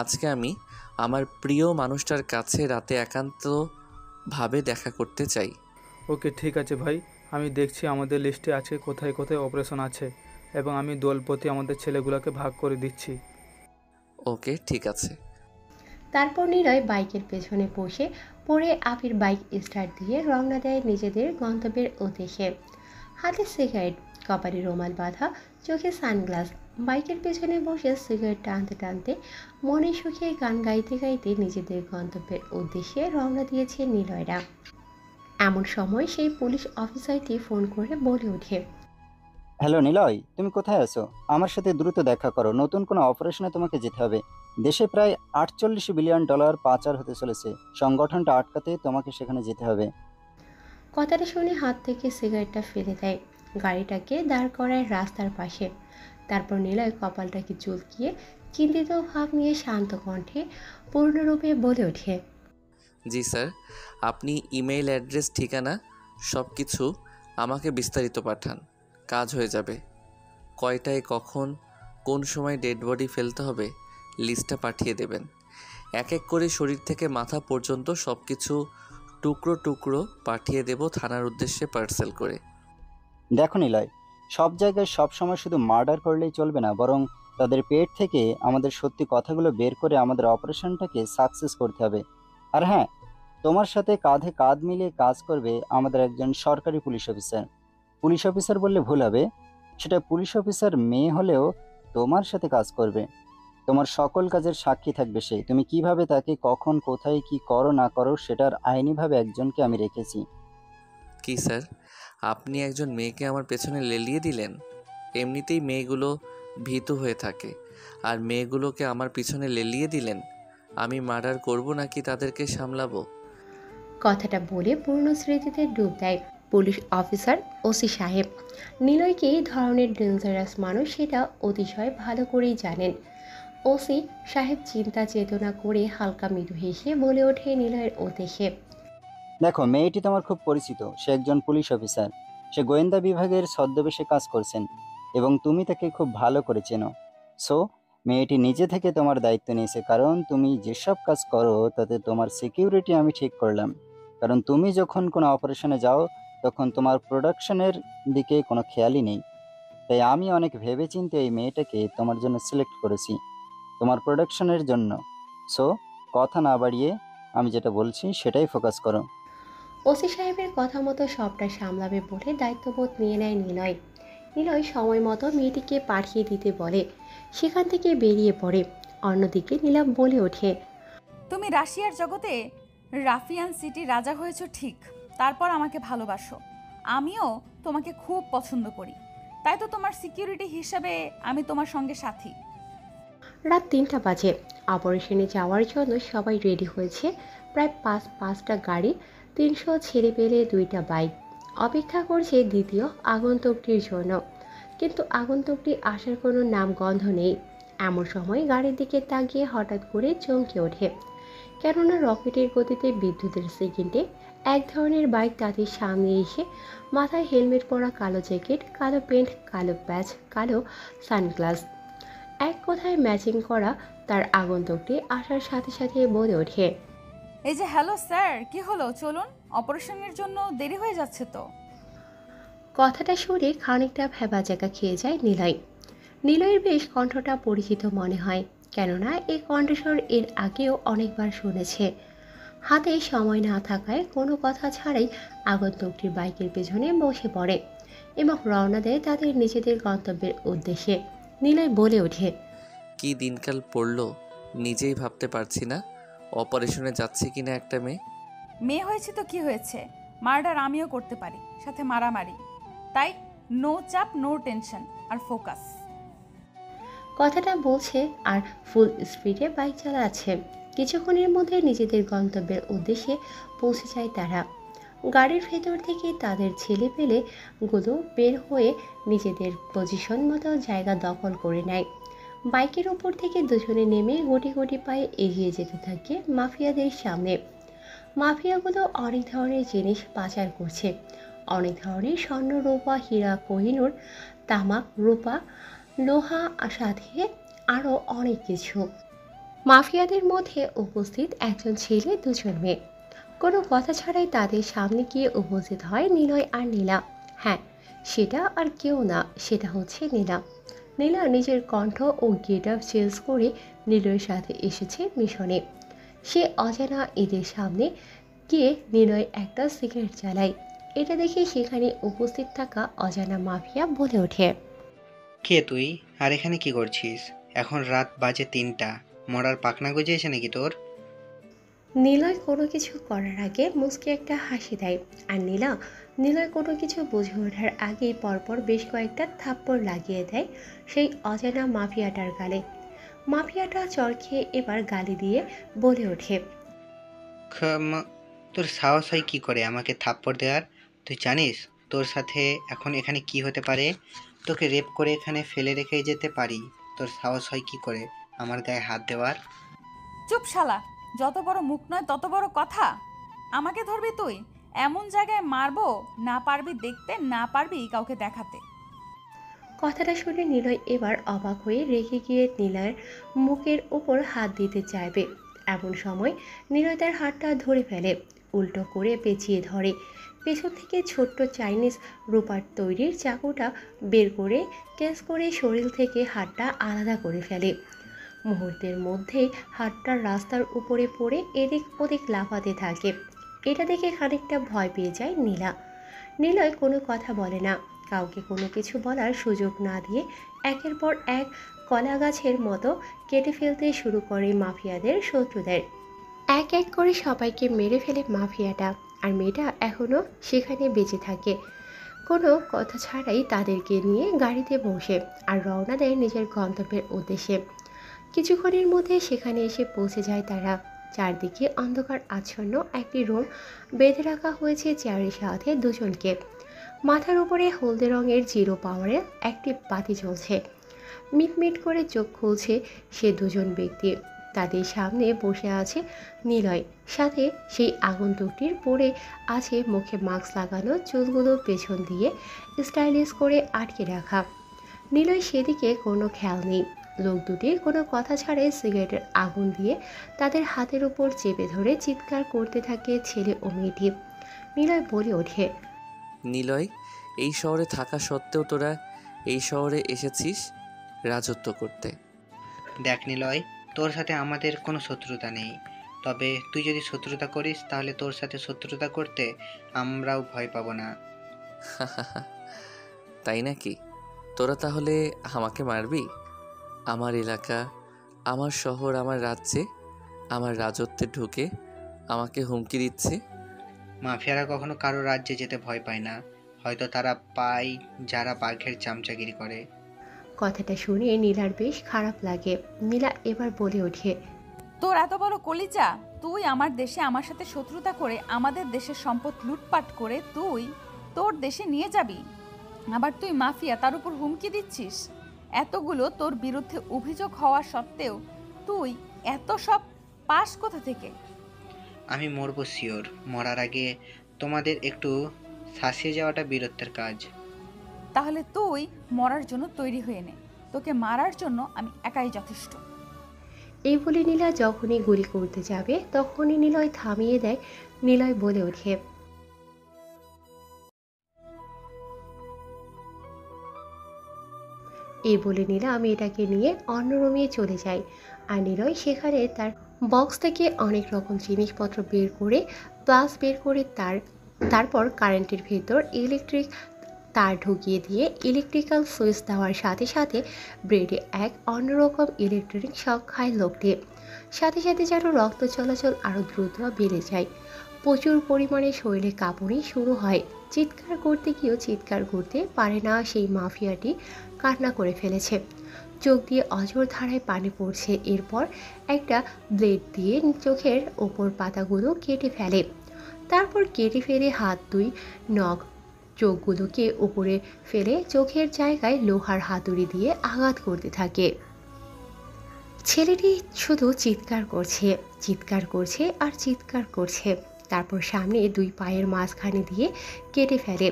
আজকে আমি আমার প্রিয় মানুষটার কাছে রাতে একান্তভাবে দেখা করতে চাই। ওকে ঠিক আছে ভাই, আমি দেখছি আমাদের লিস্টে আছে কোথায় কোথায় অপারেশন আছে, এবং আমি দলপতি আমাদের ছেলেগুলোকে ভাগ করে দিচ্ছি। ওকে ঠিক আছে। তারপর নিলয় বাইকের পেছনে বসে পড়ে আবির বাইক স্টার্ট দিয়ে রওনা দেয় নিজেদের গন্তব্যের উদ্দেশ্যে। হাতে সিগারেট, কপালে রুমাল বাঁধা, চোখে সানগ্লাস, বাইকের পেছনে বসে সিগারেট টানতে টানতে মনে সুখে গান গাইতে গাইতে নিজেদের গন্তব্যের উদ্দেশ্যে রওনা দিয়েছে নিলয়রা। এমন সময় সেই পুলিশ অফিসারটি ফোন করে বলে ওঠে, হ্যালো নিলয়, তুমি কোথায় আছো? আমার সাথে দ্রুত দেখা করো, নতুন কোনো অপারেশনে তোমাকে যেতে হবে। দেশে প্রায় $48 বিলিয়ন পাচার হতে চলেছে। সংগঠনটা আটকাতে তোমাকে সেখানে যেতে হবে। কথাটা শুনে হাত থেকে সিগারেটটা ফেলে দেয়, গাড়িটাকে দাঁড় করায় রাস্তার পাশে। তারপর নিলয় কপালটাকে চুলকিয়ে চিন্তিত ভাব নিয়ে শান্ত কণ্ঠে পূর্ণরূপে বলে ওঠে, জি স্যার, আপনি ইমেইল অ্যাড্রেস, ঠিকানা সব কিছু আমাকে বিস্তারিত পাঠান, কাজ হয়ে যাবে। কয়টায়, কখন, কোন সময় ডেড বডি ফেলতে হবে লিস্টটা পাঠিয়ে দেবেন। এক এক করে শরীর থেকে মাথা পর্যন্ত সব কিছু টুকরো টুকরো পাঠিয়ে দেব থানার উদ্দেশ্যে পার্সেল করে। দেখো নিলয়, সব জায়গায় সব সময় শুধু মার্ডার করলেই চলবে না, বরং তাদের পেট থেকে আমাদের সত্যি কথাগুলো বের করে আমাদের অপারেশনটাকে সাকসেস করতে হবে। আর হ্যাঁ, তোমার সাথে কাঁধে কাঁধ মিলিয়ে কাজ করবে আমাদের একজন সরকারি পুলিশ অফিসার। পুলিশ অফিসার বললে ভুল হবে, সেটা পুলিশ অফিসার মেয়ে হলেও তোমার সাথে কাজ করবে। তোমার সকল কাজের সাক্ষী থাকবে সে। তুমি কিভাবে তাকে কখন কোথায় কি করো না করো সেটার আইনিভাবে একজনকে আমি রেখেছি। কি স্যার, আপনি একজন মেয়েকে আমার পেছনে লেলিয়ে দিলেন? এমনিতেই মেয়েগুলো ভীতু হয়ে থাকে, আর মেয়েগুলোকে আমার পিছনে লেলিয়ে দিলেন। আমি মার্ডার করব নাকি তাদেরকে সামলাবো? কথাটা বলে পূর্ণ স্মৃতিতে ডুব দেয় পুলিশ অফিসার ওসি সাহেব। নিলয়কে এই ধরনের ডেঞ্জারাস মানুষ সেটা অতিশয় ভালো করেই জানেন। ওসি সাহেব চিন্তা চেতনা করে হালকা মৃদু হেসে বলে ওঠে নিলয়ের উদ্দেশ্যে, দেখো, মেয়েটি তোমার খুব পরিচিত। সে একজন পুলিশ অফিসার। সে গোয়েন্দা বিভাগের ছদ্মবেশে কাজ করছেন এবং তুমি তাকে খুব ভালো করে চেনো। সো মেয়েটি নিজে থেকে তোমার দায়িত্ব নিয়েছে, কারণ তুমি যেসব কাজ করো তাতে তোমার সিকিউরিটি আমি ঠিক করলাম। কারণ তুমি যখন কোনো অপারেশনে যাও তখন তোমার প্রোডাকশনের দিকে কোনো খেয়ালই নেই। তাই আমি অনেক ভেবেচিন্তে এই মেয়েটাকে তোমার জন্য সিলেক্ট করেছি, তোমার প্রোডাকশনের জন্য। সো কথা না বাড়িয়ে আমি যেটা বলছি সেটাই ফোকাস করো। ওসি সাহেবের কথা মতো সবটা সামলাবে বলে দায়িত্ববোধ নিয়ে নেয় নিলয়। নিলয় সময় মতো মেয়েটিকে পাঠিয়ে দিতে বলে, সেখান থেকে বেরিয়ে পড়ে। অন্যদিকে নীলাম বলে ওঠে, তুমি রাশিয়ার জগতে রাফিয়ান সিটি রাজা হয়েছো ঠিক, তারপর আমাকে ভালোবাসো। আমিও তোমাকে খুব পছন্দ করি, তাই তো তোমার সিকিউরিটি হিসাবে আমি তোমার সঙ্গে সাথী। রাত 3টা বাজে। অপারেশনে যাওয়ার জন্য সবাই রেডি হয়েছে। প্রায় পাঁচটা গাড়ি, 300 ছেড়ে পেলে 2টা বাইক অপেক্ষা করছে দ্বিতীয় আগন্তুকটির জন্য। কিন্তু আগন্তুকটি আসার কোনো নামগন্ধ নেই। এমন সময় গাড়ির দিকে তাকিয়ে হঠাৎ করে চমকে ওঠে, কেননা রকেটের গতিতে বিদ্যুতের সেকেন্ডে এক ধরনের বাইক তাদের সামনে এসে মাথায় হেলমেট পরা, কালো জ্যাকেট, কালো প্যান্ট, কালো প্যাচ, কালো সানগ্লাস, এক কথায় ম্যাচিং করা তার আগন্তুকটি আসার সাথে সাথে বলে ওঠে, এই যে হ্যালো স্যার, কি হলো, চলুন, অপারেশনের জন্য দেরি হয়ে যাচ্ছে তো। কথাটা শুনে খানিকটা ভ্যাবাচ্যাকা খেয়ে যায় নিলয়। নিলয়ের বেশ কণ্ঠটা পরিচিত মনে হয়, কেননা এই কণ্ঠস্বর এর আগেও অনেকবার শুনেছে। হাতে সময় না থাকায় কোনো কথা ছাড়াই আগন্তুকটির বাইকের পেছনে বসে পড়ে এবং রওনা দেয় তাদের নিজেদের গন্তব্যের উদ্দেশ্যে। নিলয় বলে ওঠে, কি দিনকাল পড়লো নিজেই ভাবতে পারছি না। অপারেশনে যাচ্ছে কিনা একটা মেয়ে। মেয়ে হয়েছে তো কি হয়েছে, মার্ডার আমিও করতে পারি, সাথে মারামারি। তাই নো চাপ, নো টেনশন, আর ফোকাস। কথাটা বলছে আর ফুল স্পিডে বাইক চালাচ্ছে। কিছুক্ষণের মধ্যে নিজেদের গন্তব্যের উদ্দেশ্যে পৌঁছে যায় তারা। গাড়ির ভেতর থেকে তাদের ছেলে পেলে গুলো বের হয়ে নিজেদের পজিশন মতো জায়গা দখল করে নেয়। বাইকের উপর থেকে দুজনে নেমে গুটি গুটি পায়ে এগিয়ে যেতে থাকে মাফিয়াদের সামনে। মাফিয়াগুলো অনেক ধরনের জিনিস পাচার করছে, অনেক ধরনের স্বর্ণ, রূপা, হীরা, কোহিনূর, তামাক, রূপা, লোহা, সাথে আরও অনেক কিছু। মাফিয়াদের মধ্যে উপস্থিত একজন ছেলে, দুজন মেয়ে। কোনো কথা ছাড়াই তাদের সামনে গিয়ে উপস্থিত হয় নিলয় আর নীলা। হ্যাঁ, সেটা আর কেউ না, সেটা হচ্ছে নীলা। নীলা নিজের কণ্ঠ ও গেট আপ চেঞ্জ করে নিলয়ের সাথে এসেছে মিশনে। সে অজানা এদের সামনে গিয়ে নিলয় একটা সিগারেট জ্বালায়। এটা দেখে সেখানে উপস্থিত থাকা অজানা মাফিয়া বলে ওঠে, কে তুই, আর এখানে কি করছিস? এখন রাত বাজে 3টা, মরার পাখনা গজিয়েছে নাকি তোর? নিলয় কোনো কিছু করার আগে মুচকি একটা হাসি দেয়, আর নিলয় কোনো কিছু বুঝে ওঠার আগেই পরপর বেশ কয়েকটা থাপ্পড় লাগিয়ে দেয় সেই অজানা মাফিয়াটার গালে। মাফিয়াটা চড় খেয়ে এবার গালি দিয়ে বলে ওঠে, তোর সাহস হয় কি করে আমাকে থাপ্পড় দেওয়ার? তুই জানিস তোর সাথে এখন এখানে কি হতে পারে? তোকে রেপ করে এখানে ফেলে রেখে যেতে পারি। তোর সাহস হয় কি করে আমার গায়ে হাত দেওয়ার? চুপ শালা, যত বড় মুখ নয় তত বড় কথা। আমাকে ধরবি তুই? এমন জায়গায় মারবো, না পারবি দেখতে, না পারবি কাউকে দেখাতে। কথাটা শুনে নিলয় এবার অবাক হয়ে রেগে গিয়ে নীলার মুখের উপর হাত দিতে চাইবে, এমন সময় নিলয় তার হাতটা ধরে ফেলে, উল্টো করে পেঁচিয়ে ধরে। পেছন থেকে ছোট্ট চাইনিজ রূপার তৈরির চাকুটা বের করে কেস করে শরীর থেকে হাতটা আলাদা করে ফেলে। মুহূর্তের মধ্যেই হাতটা রাস্তার উপরে পড়ে এদিক ওদিক লাফাতে থাকে। এটা দেখে খানিকটা ভয় পেয়ে যায় নীলা। নিলয় কোনো কথা বলে না, কাউকে কোনো কিছু বলার সুযোগ না দিয়ে একের পর এক কলা গাছের মতো কেটে ফেলতে শুরু করে মাফিয়াদের শত্রুদের। এক এক করে সবাইকে মেরে ফেলে মাফিয়াটা, আর মেয়েটা এখনও সেখানে বেঁচে থাকে। কোনো কথা ছাড়াই তাদেরকে নিয়ে গাড়িতে বসে আর রওনা দেয় নিজের গন্তব্যের উদ্দেশ্যে। কিছুক্ষণের মধ্যে সেখানে এসে পৌঁছে যায় তারা। চারদিকে অন্ধকার আচ্ছন্ন একটি রুম, বেঁধে রাখা হয়েছে চেয়ারের সাথে দুজনকে। মাথার উপরে হলদে রঙের জিরো পাওয়ারের একটি বাতি জ্বলছে। মিটমিট করে চোখ খুলছে সে দুজন ব্যক্তি। তাদের সামনে বসে আছে নিলয়, সাথে সেই আগন্তুকটির পরে আছে মুখে মাস্ক লাগানো, চুলগুলো পেছন দিয়ে স্টাইলিশ করে আটকে রাখা। নিলয় সেদিকে কোনো খেয়াল নেই। লোক দুটি কোনো কথা ছাড়াই সিগারেটের আগুন দিয়ে তাদের হাতের উপর চেপে ধরে চিৎকার করতে থাকে ছেলে ও মেয়েটি। নিলয় বলে ওঠে, নিলয়, এই শহরে থাকা সত্ত্বেও তোরা এই শহরে এসেছিস রাজত্ব করতে। দেখ নিলয়, তোর সাথে আমাদের কোনো শত্রুতা নেই, তবে তুই যদি শত্রুতা করিস তাহলে তোর সাথে শত্রুতা করতে আমরাও ভয় পাবো না। তাই নাকি? তোরা তাহলে আমাকে মারবি? আমার এলাকা, আমার শহর, আমার রাজ্যে, আমার রাজত্বে ঢুকে আমাকে হুমকি দিচ্ছে। মাফিয়ারা কখনো কারো রাজ্যে যেতে ভয় পায় না, হয়তো তারা পায় যারা বাঘের চামচাগিরি করে। কথাটা শুনে নীলার বেশ খারাপ লাগে। নীলা এবার বলে ওঠে, তোর এত বড় কলিজা, তুই আমার দেশে আমার সাথে শত্রুতা করে আমাদের দেশের সম্পদ লুটপাট করে তুই তোর দেশে নিয়ে যাবি? আবার তুই মাফিয়া, তার উপর হুমকি দিচ্ছিস। এতগুলো তোর বিরুদ্ধে অভিযোগ হওয়া সত্ত্বেও তুই এত সব পাস কোথা থেকে? আমি মরবো শিওর, মরার আগে তোমাদের একটু শাসিয়ে যাওয়াটা বীরত্বের কাজ। তাহলে তুই মরার জন্য তৈরি হয়ে নে, তোকে মারার জন্য আমি একাই যথেষ্ট। এই বলে নীলা যখনই গুলি করতে যাবে তখনই নিলয় থামিয়ে দেয়। নিলয় বলে ওঠে, এই বলে নীলা মেয়েটাকে নিয়ে অন্য রুমে চলে যায়। আর নিলয় সেখানে তার বক্স থেকে অনেক রকম জিনিসপত্র বের করে, প্লাস বের করে তারপর কারেন্টের ভেতর ইলেকট্রিক তার ঢুকিয়ে দিয়ে ইলেকট্রিক্যাল সুইচ দেওয়ার সাথে সাথে ব্রেডে এক অন্যরকম ইলেকট্রিক শক খায় লোকটি। সাথে সাথে যেন রক্ত চলাচল আরও দ্রুত বেড়ে যায়। প্রচুর পরিমাণে শরীরে কাঁপুনি শুরু হয়। চিৎকার করতে গিয়েও চিৎকার করতে পারে না সেই মাফিয়াটি, কান্না করে ফেলেছে। চোখ দিয়ে অঝোর ধারায় পানি পড়ছে। এরপর একটা ব্লেড দিয়ে চোখের ওপর পাতাগুলো কেটে ফেলে। তারপর কেটে ফেলে হাত দুই নখ চোখগুলোকে উপরে ফেলে চোখের জায়গায় লোহার হাতুড়ি দিয়ে আঘাত করতে থাকে। ছেলেটি শুধু চিৎকার করছে, চিৎকার করছে আর চিৎকার করছে। তারপর সামনে দুই পায়ের মাঝখানে দিয়ে কেটে ফেলে,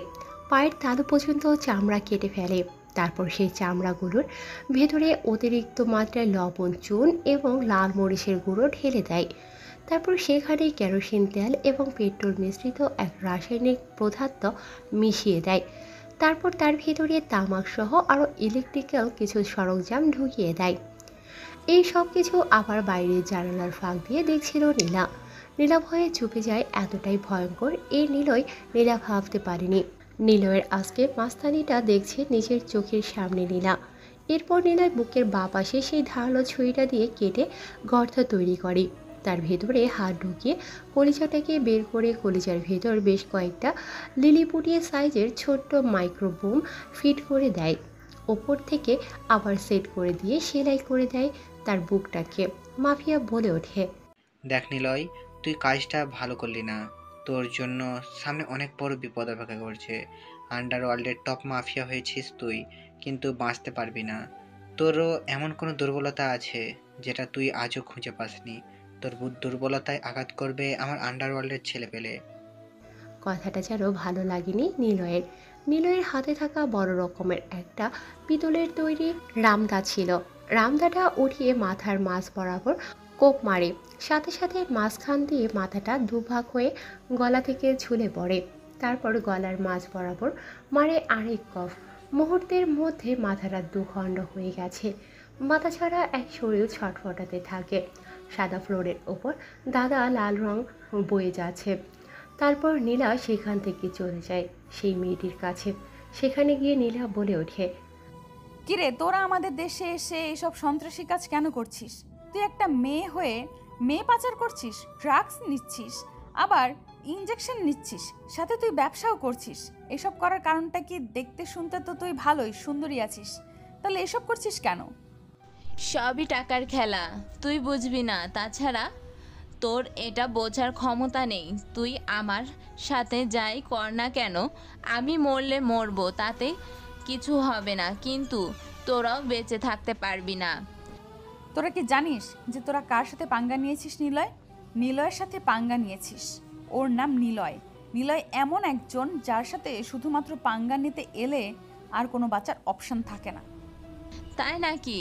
পায়ের তালু পর্যন্ত চামড়া কেটে ফেলে। তারপর সেই চামড়াগুলোর ভেতরে অতিরিক্ত মাত্রায় লবণ, চুন এবং লাল মরিচের গুঁড়ো ঢেলে দেয়। তারপর সেখানে কেরোসিন তেল এবং পেট্রোল মিশ্রিত এক রাসায়নিক পদার্থ মিশিয়ে দেয়। তারপর তার ভেতরে তামাক সহ আরও ইলেকট্রিক্যাল কিছু সরঞ্জাম ঢুকিয়ে দেয়। এই সব কিছু আবার বাইরের জানালার ফাঁক দিয়ে দেখছিল নীলা। নীলা ভয়ে চুপে যায়, এতটাই ভয়ঙ্কর এই নীলা ভাবতে পারেনি। নিলয়ের আজকে মাস্তানিটা দেখছে নিজের চোখের সামনে নীলা। এরপর নিলয় বুকের বাঁ পাশে সেই ধারালো ছুরিটা দিয়ে কেটে গর্ত তৈরি করে। তার ভেতরে হাত ঢুকিয়ে কলিজাটাকে বের করে কলিজার ভেতর বেশ কয়েকটা লিলিপুটিয়ে সাইজের ছোট্ট মাইক্রোবোম ফিট করে দেয়। ওপর থেকে আবার সেট করে দিয়ে সেলাই করে দেয় তার বুকটাকে। মাফিয়া বলে ওঠে, দেখ নিলয়, তুই কাজটা ভালো করলি না, তোর জন্য সামনে অনেক বড় বিপদ অপেক্ষা করছে। আন্ডারওয়ার্ল্ডের টপ মাফিয়া হয়েছিস তুই, কিন্তু বাঁচতে পারবি না। তোরও এমন কোনো দুর্বলতা আছে যেটা তুই আজও খুঁজে পাসনি। তোর দুর্বলতায় আঘাত করবে আমার আন্ডারওয়ার্ল্ডের ছেলে পেলে। কথাটা যেন ভালো লাগেনি নিলয়ের। নিলয়ের হাতে থাকা বড় রকমের একটা পিতলের তৈরি রামদা ছিল। রামদাটা উঠিয়ে মাথার মাঝ বরাবর কোপ মারে, সাথে সাথে মাঝখান দিয়ে মাথাটা দুভাগ হয়ে গলা থেকে ঝুলে পড়ে। তারপর গলার মাঝ বরাবর মারে আরেক কফ। মুহূর্তের মধ্যে মাথাটা দুখণ্ড হয়ে গেছে। মাথা ছাড়া এক শরীর ছটফটাতে থাকে। সাদা ফ্লোরের ওপর দাদা লাল রং বয়ে যাচ্ছে। তারপর নীলা সেখান থেকে চলে যায় সেই মেয়েটির কাছে। সেখানে গিয়ে নীলা বলে ওঠে, কিরে, তোরা আমাদের দেশে এসে এসব সন্ত্রাসী কাজ কেন করছিস? তুই একটা মেয়ে হয়ে মেয়ে পাচার করছিস, ড্রাগস নিচ্ছিস, আবার ইনজেকশন নিচ্ছিস, সাথে তুই ব্যবসাও করছিস। এসব করার কারণটা কি? দেখতে শুনতে তো তুই ভালোই সুন্দরী আছিস, তাহলে এসব করছিস কেন? সবই টাকার খেলা, তুই বুঝবি না। তাছাড়া তোর এটা বোঝার ক্ষমতা নেই। তুই আমার সাথে যাই কর না কেন, আমি মরলে মরবো, তাতে কিছু হবে না, কিন্তু তোরাও বেঁচে থাকতে পারবি না। তোরা কি জানিস যে তোরা কার সাথে পাঙ্গা নিয়েছিস? নিলয়, নিলয়ের সাথে পাঙ্গা নিয়েছিস। ওর নাম নিলয়। নিলয় এমন একজন যার সাথে শুধুমাত্র পাঙ্গা নিতে এলে আর কোনো বাঁচার অপশন থাকে না। তাই নাকি?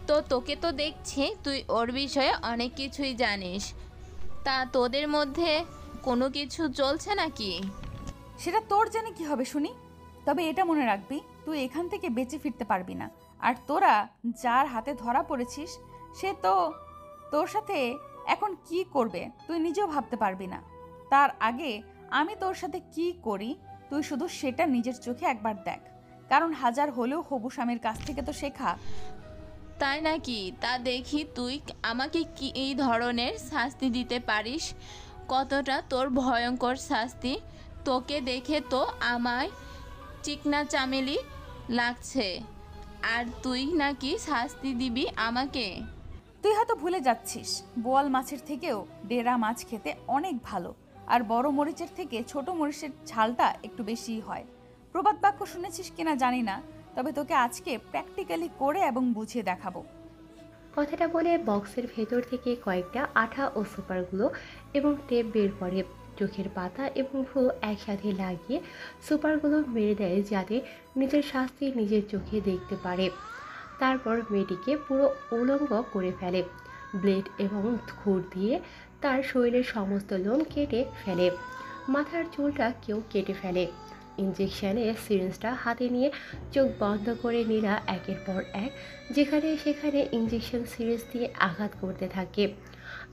তো তোকে তো দেখছি তুই ওর বিষয়ে অনেক কিছুই জানিস। তা তোদের মধ্যে কোনো কিছু চলছে নাকি? সেটা তোর জানে কি হবে শুনি। তবে এটা মনে রাখবি, তুই এখান থেকে বেঁচে ফিরতে পারবি না। আর তোরা যার হাতে ধরা পড়েছিস সে তো তোর সাথে এখন কি করবে তুই নিজেও ভাবতে পারবি না। তার আগে আমি তোর সাথে কি করি তুই শুধু সেটা নিজের চোখে একবার দেখ, কারণ হাজার হলেও হবু স্বামীর কাছ থেকে তো শেখা। তাই নাকি? তা দেখি তুই আমাকে কি এই ধরনের শাস্তি দিতে পারিস। কতটা তোর ভয়ঙ্কর শাস্তি। তোকে দেখে তো আমায় চিকনা চামেলি লাগছে, আর তুই নাকি শাস্তি দিবি আমাকে? তুই হয়তো ভুলে যাচ্ছিস, বোয়াল মাছের থেকেও ডেরা মাছ খেতে অনেক ভালো, আর বড় মরিচের থেকে ছোট মরিচের ঝালটা একটু বেশিই হয়। প্রবাদ বাক্য শুনেছিস কিনা জানি না, তবে তোকে আজকে প্র্যাকটিক্যালি করে এবং বুঝিয়ে দেখাবো। কথাটা বলে বক্সের ভেতর থেকে কয়েকটা আঠা ও সুপারগুলো এবং টেপ বের করে। চোখের পাতা এবং ভ্রু একসাথে লাগিয়ে সুপারগুলো মেরে দেয় যাতে নিজের শাস্তি নিজের চোখে দেখতে পারে। তারপর মেয়েটিকে পুরো উলঙ্গ করে ফেলে। ব্লেড এবং খুর দিয়ে তার শরীরের সমস্ত লোম কেটে ফেলে। মাথার চুলটা কেউ কেটে ফেলে। ইঞ্জেকশনের সিরিঞ্জটা হাতে নিয়ে চোখ বন্ধ করে নীলা একের পর এক যেখানে সেখানে ইঞ্জেকশন সিরিঞ্জ দিয়ে আঘাত করতে থাকে।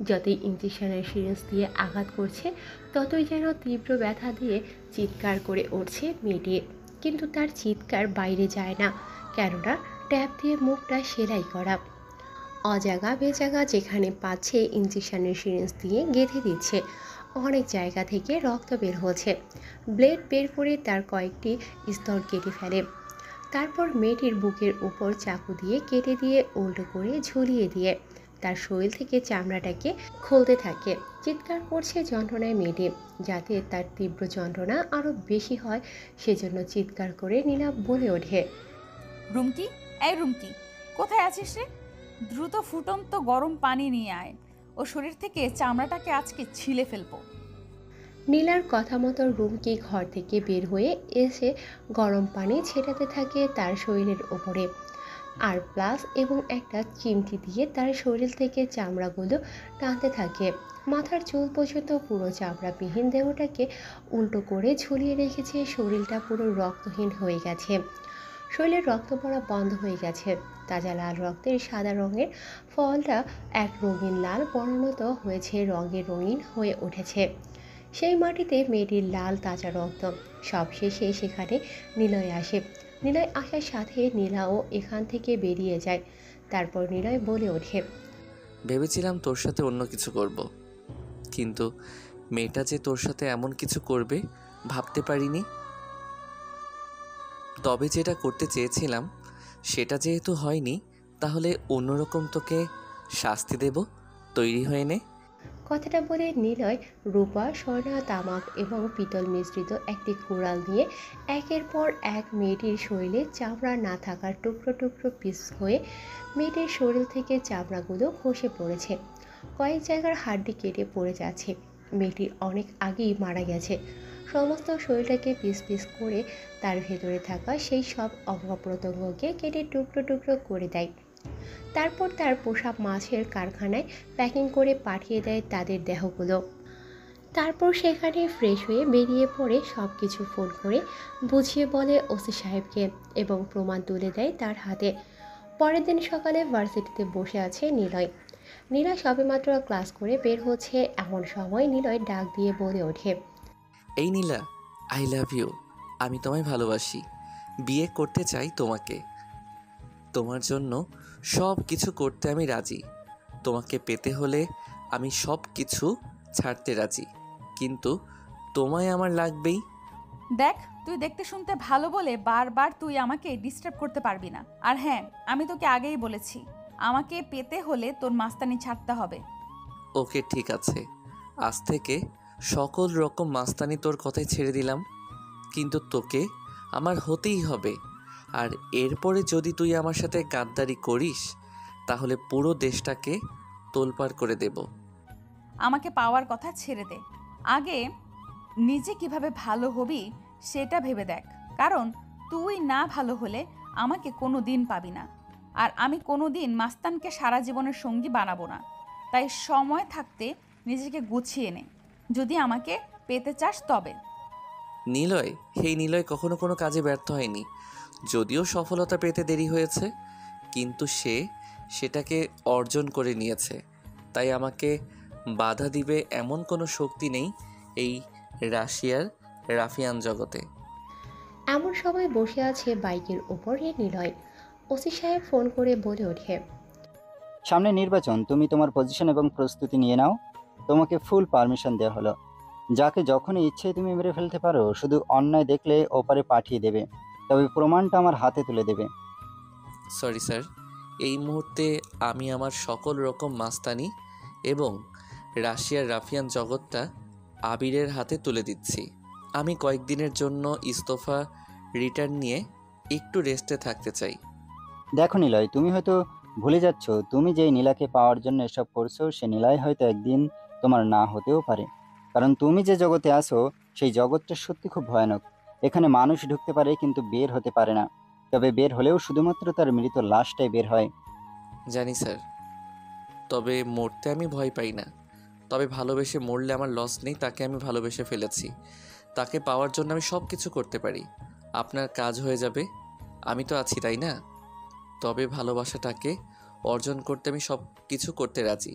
যতই ইঞ্জেকশনের সিরিঞ্জ দিয়ে আঘাত করছে ততই যেন তীব্র ব্যথা দিয়ে চিৎকার করে উঠছে মেয়েটি। কিন্তু তার চিৎকার বাইরে যায় না, কেননা ট্যাপ দিয়ে মুখটা সেলাই করা। অজাগা বেজাগা যেখানে পাচ্ছে ইঞ্জেকশনের সিরিঞ্জ দিয়ে গেঁথে দিচ্ছে। অনেক জায়গা থেকে রক্ত বের হচ্ছে। ব্লেড বের করে তার কয়েকটি স্তর কেটে ফেলে। তারপর মেয়েটির বুকের উপর চাকু দিয়ে কেটে দিয়ে উল্টো করে ঝুলিয়ে দিয়ে তার শরীর থেকে চামড়াটাকে খুলতে থাকে। চিৎকার করছে যন্ত্রণায় মেয়েটি, যাতে তার তীব্র যন্ত্রণা আরও বেশি হয় সেজন্য চিৎকার করে নীলা বলে ওঠে, রুমকি, এই রুমকি, কোথায় আছিস রে? দ্রুত ফুটন্ত গরম পানি নিয়ে আয়, ও শরীর থেকে চামড়াটাকে আজকে ছিলে ফেলবো। নীলার কথা মতো রুমকি ঘর থেকে বের হয়ে এসে গরম পানি ছেটাতে থাকে তার শরীরের ওপরে। আর প্লাস এবং একটা চিমটি দিয়ে তার শরীর থেকে চামড়াগুলো টানতে থাকে। মাথার চুল পর্যন্ত পুরো চামড়াবিহীন দেহটাকে উল্টো করে ঝুলিয়ে রেখেছে। শরীরটা পুরো রক্তহীন হয়ে গেছে। শরীরের রক্ত পড়া বন্ধ হয়ে গেছে। তাজা লাল রক্তের সাদা রঙের ফলটা এক রঙিন লাল পরিণত হয়েছে, রঙিন হয়ে উঠেছে। সেই মাটিতে মেয়েটির লাল তাজা রক্ত। সবশেষে সেখানে নিলয় আসে। নিলয় আসার সাথে নীলাও এখান থেকে বেরিয়ে যায়। তারপর নিলয় বলে ওঠে, ভেবেছিলাম তোর সাথে অন্য কিছু করব, কিন্তু মেয়েটা যে তোর সাথে এমন কিছু করবে ভাবতে পারিনি। তবে যেটা করতে চেয়েছিলাম সেটা যেহেতু হয়নি, তাহলে অন্যরকম তোকে শাস্তি দেব, তৈরি হয়ে নে। কথাটা বলে নিলয় রূপা, স্বর্ণা, তামাক এবং পিতল মিশ্রিত একটি কুড়াল দিয়ে একের পর এক মেয়েটির শরীরে চামড়া না থাকার টুকরো টুকরো পিস হয়ে মেয়েটির শরীর থেকে চামড়াগুলো খসে পড়েছে। কয়েক জায়গার হাড্ডি কেটে পড়ে যাচ্ছে। মেয়েটি অনেক আগেই মারা গেছে। সমস্ত শরীরটাকে পিস পিস করে তার ভেতরে থাকা সেই সব অঙ্গ প্রত্যঙ্গকে কেটে টুকরো টুকরো করে দেয়। তারপর তার পোষা মাছের কারখানায় প্যাকিং করে পাঠিয়ে দেয় তাদের দেহগুলো। তারপর সেখানে ফ্রেশ হয়ে বেরিয়ে পড়ে সব কিছু ফোন করে বুঝিয়ে বলে ওসি সাহেবকে এবং প্রমাণ তুলে দেয় তার হাতে। পরের দিন সকালে ভার্সিটিতে বসে আছে নিলয়। নীলা সবেমাত্র ক্লাস করে বের হচ্ছে, এমন সময় নিলয় ডাক দিয়ে বলে ওঠে, এই নীলা, আই লাভ ইউ। আমি তোমায় ভালোবাসি, বিয়ে করতে চাই তোমাকে। তোমার জন্য সব কিছু করতে আমি রাজি। তোমাকে পেতে হলে আমি সব কিছু ছাড়তে রাজি, কিন্তু তোমায় আমার লাগবেই। দেখ, তুই দেখতে শুনতে ভালো বলে বারবার তুই আমাকে ডিস্টার্ব করতে পারবি না। আর হ্যাঁ, আমি তোকে আগেই বলেছি, আমাকে পেতে হলে তোর মাস্তানি ছাড়তে হবে। ওকে ঠিক আছে, আজ থেকে সকল রকম মাস্তানি তোর কথায় ছেড়ে দিলাম, কিন্তু তোকে আমার হতেই হবে। আর এরপরে যদি তুই আমার সাথে গাদ্দারি করিস তাহলে পুরো দেশটাকে তোলপাড় করে দেব। আমাকে পাওয়ার কথা ছেড়ে দে, আগে নিজে কিভাবে ভালো হবি সেটা ভেবে দেখ। কারণ তুই না ভালো হলে আমাকে কোনো দিন পাবি না, আর আমি কোনো দিন মাস্তানকে সারা জীবনের সঙ্গী বানাবো না। তাই সময় থাকতে নিজেকে গুছিয়ে নে, যদি আমাকে পেতে চাস তবে। নিলয়, সেই নিলয় কখনো কোনো কাজে ব্যর্থ হয়নি। যদিও সফলতা পেতে দেরি হয়েছে, কিন্তু সে সেটাকে অর্জন করে নিয়েছে। তাই আমাকে বাধা দিবে এমন কোনো শক্তি নেই এই রাশিয়ার রাফিয়ান জগতে। এমন সময় বসে আছে বাইকের উপরে নিলয়। ওসি সাহেব ফোন করে বলে ওঠে, সামনে নির্বাচন, তুমি তোমার পজিশন এবং প্রস্তুতি নিয়ে নাও। তোমাকে ফুল পারমিশন দেওয়া হলো। যাকে যখনই ইচ্ছে তুমি মেরে ফেলতে পারো, শুধু অন্যায় দেখলে ওপারে পাঠিয়ে দেবে, তবে প্রমাণটা আমার হাতে তুলে দেবে। সরি স্যার, এই মুহূর্তে আমি আমার সকল রকম মাস্তানি এবং রাশিয়ার রাফিয়ান জগৎটা আবিরের হাতে তুলে দিচ্ছি। আমি কয়েকদিনের জন্য ইস্তফা রিটার্ন নিয়ে একটু রেস্টে থাকতে চাই। দেখো নিলয়, তুমি হয়তো ভুলে যাচ্ছ, তুমি যেই নীলাকে পাওয়ার জন্য এসব করছো, সে নীলাই হয়তো একদিন তোমার না হতেও পারে। কারণ তুমি যে জগতে আসো সেই জগৎটা সত্যি খুব ভয়ানক। এখানে মানুষ ঢুকতে পারে কিন্তু বের হতে পারে না, তবে বের হলেও শুধুমাত্র তার মৃত লাশটাই বের হয়। জানি স্যার, তবে মরতে আমি ভয় পাই না। তবে ভালোবেসে মরলে আমার লস নেই। তাকে আমি ভালোবেসে ফেলেছি, তাকে পাওয়ার জন্য আমি সব কিছু করতে পারি। আপনার কাজ হয়ে যাবে, আমি তো আছি, তাই না? তবে ভালোবাসাটাকে অর্জন করতে আমি সব কিছু করতে রাজি।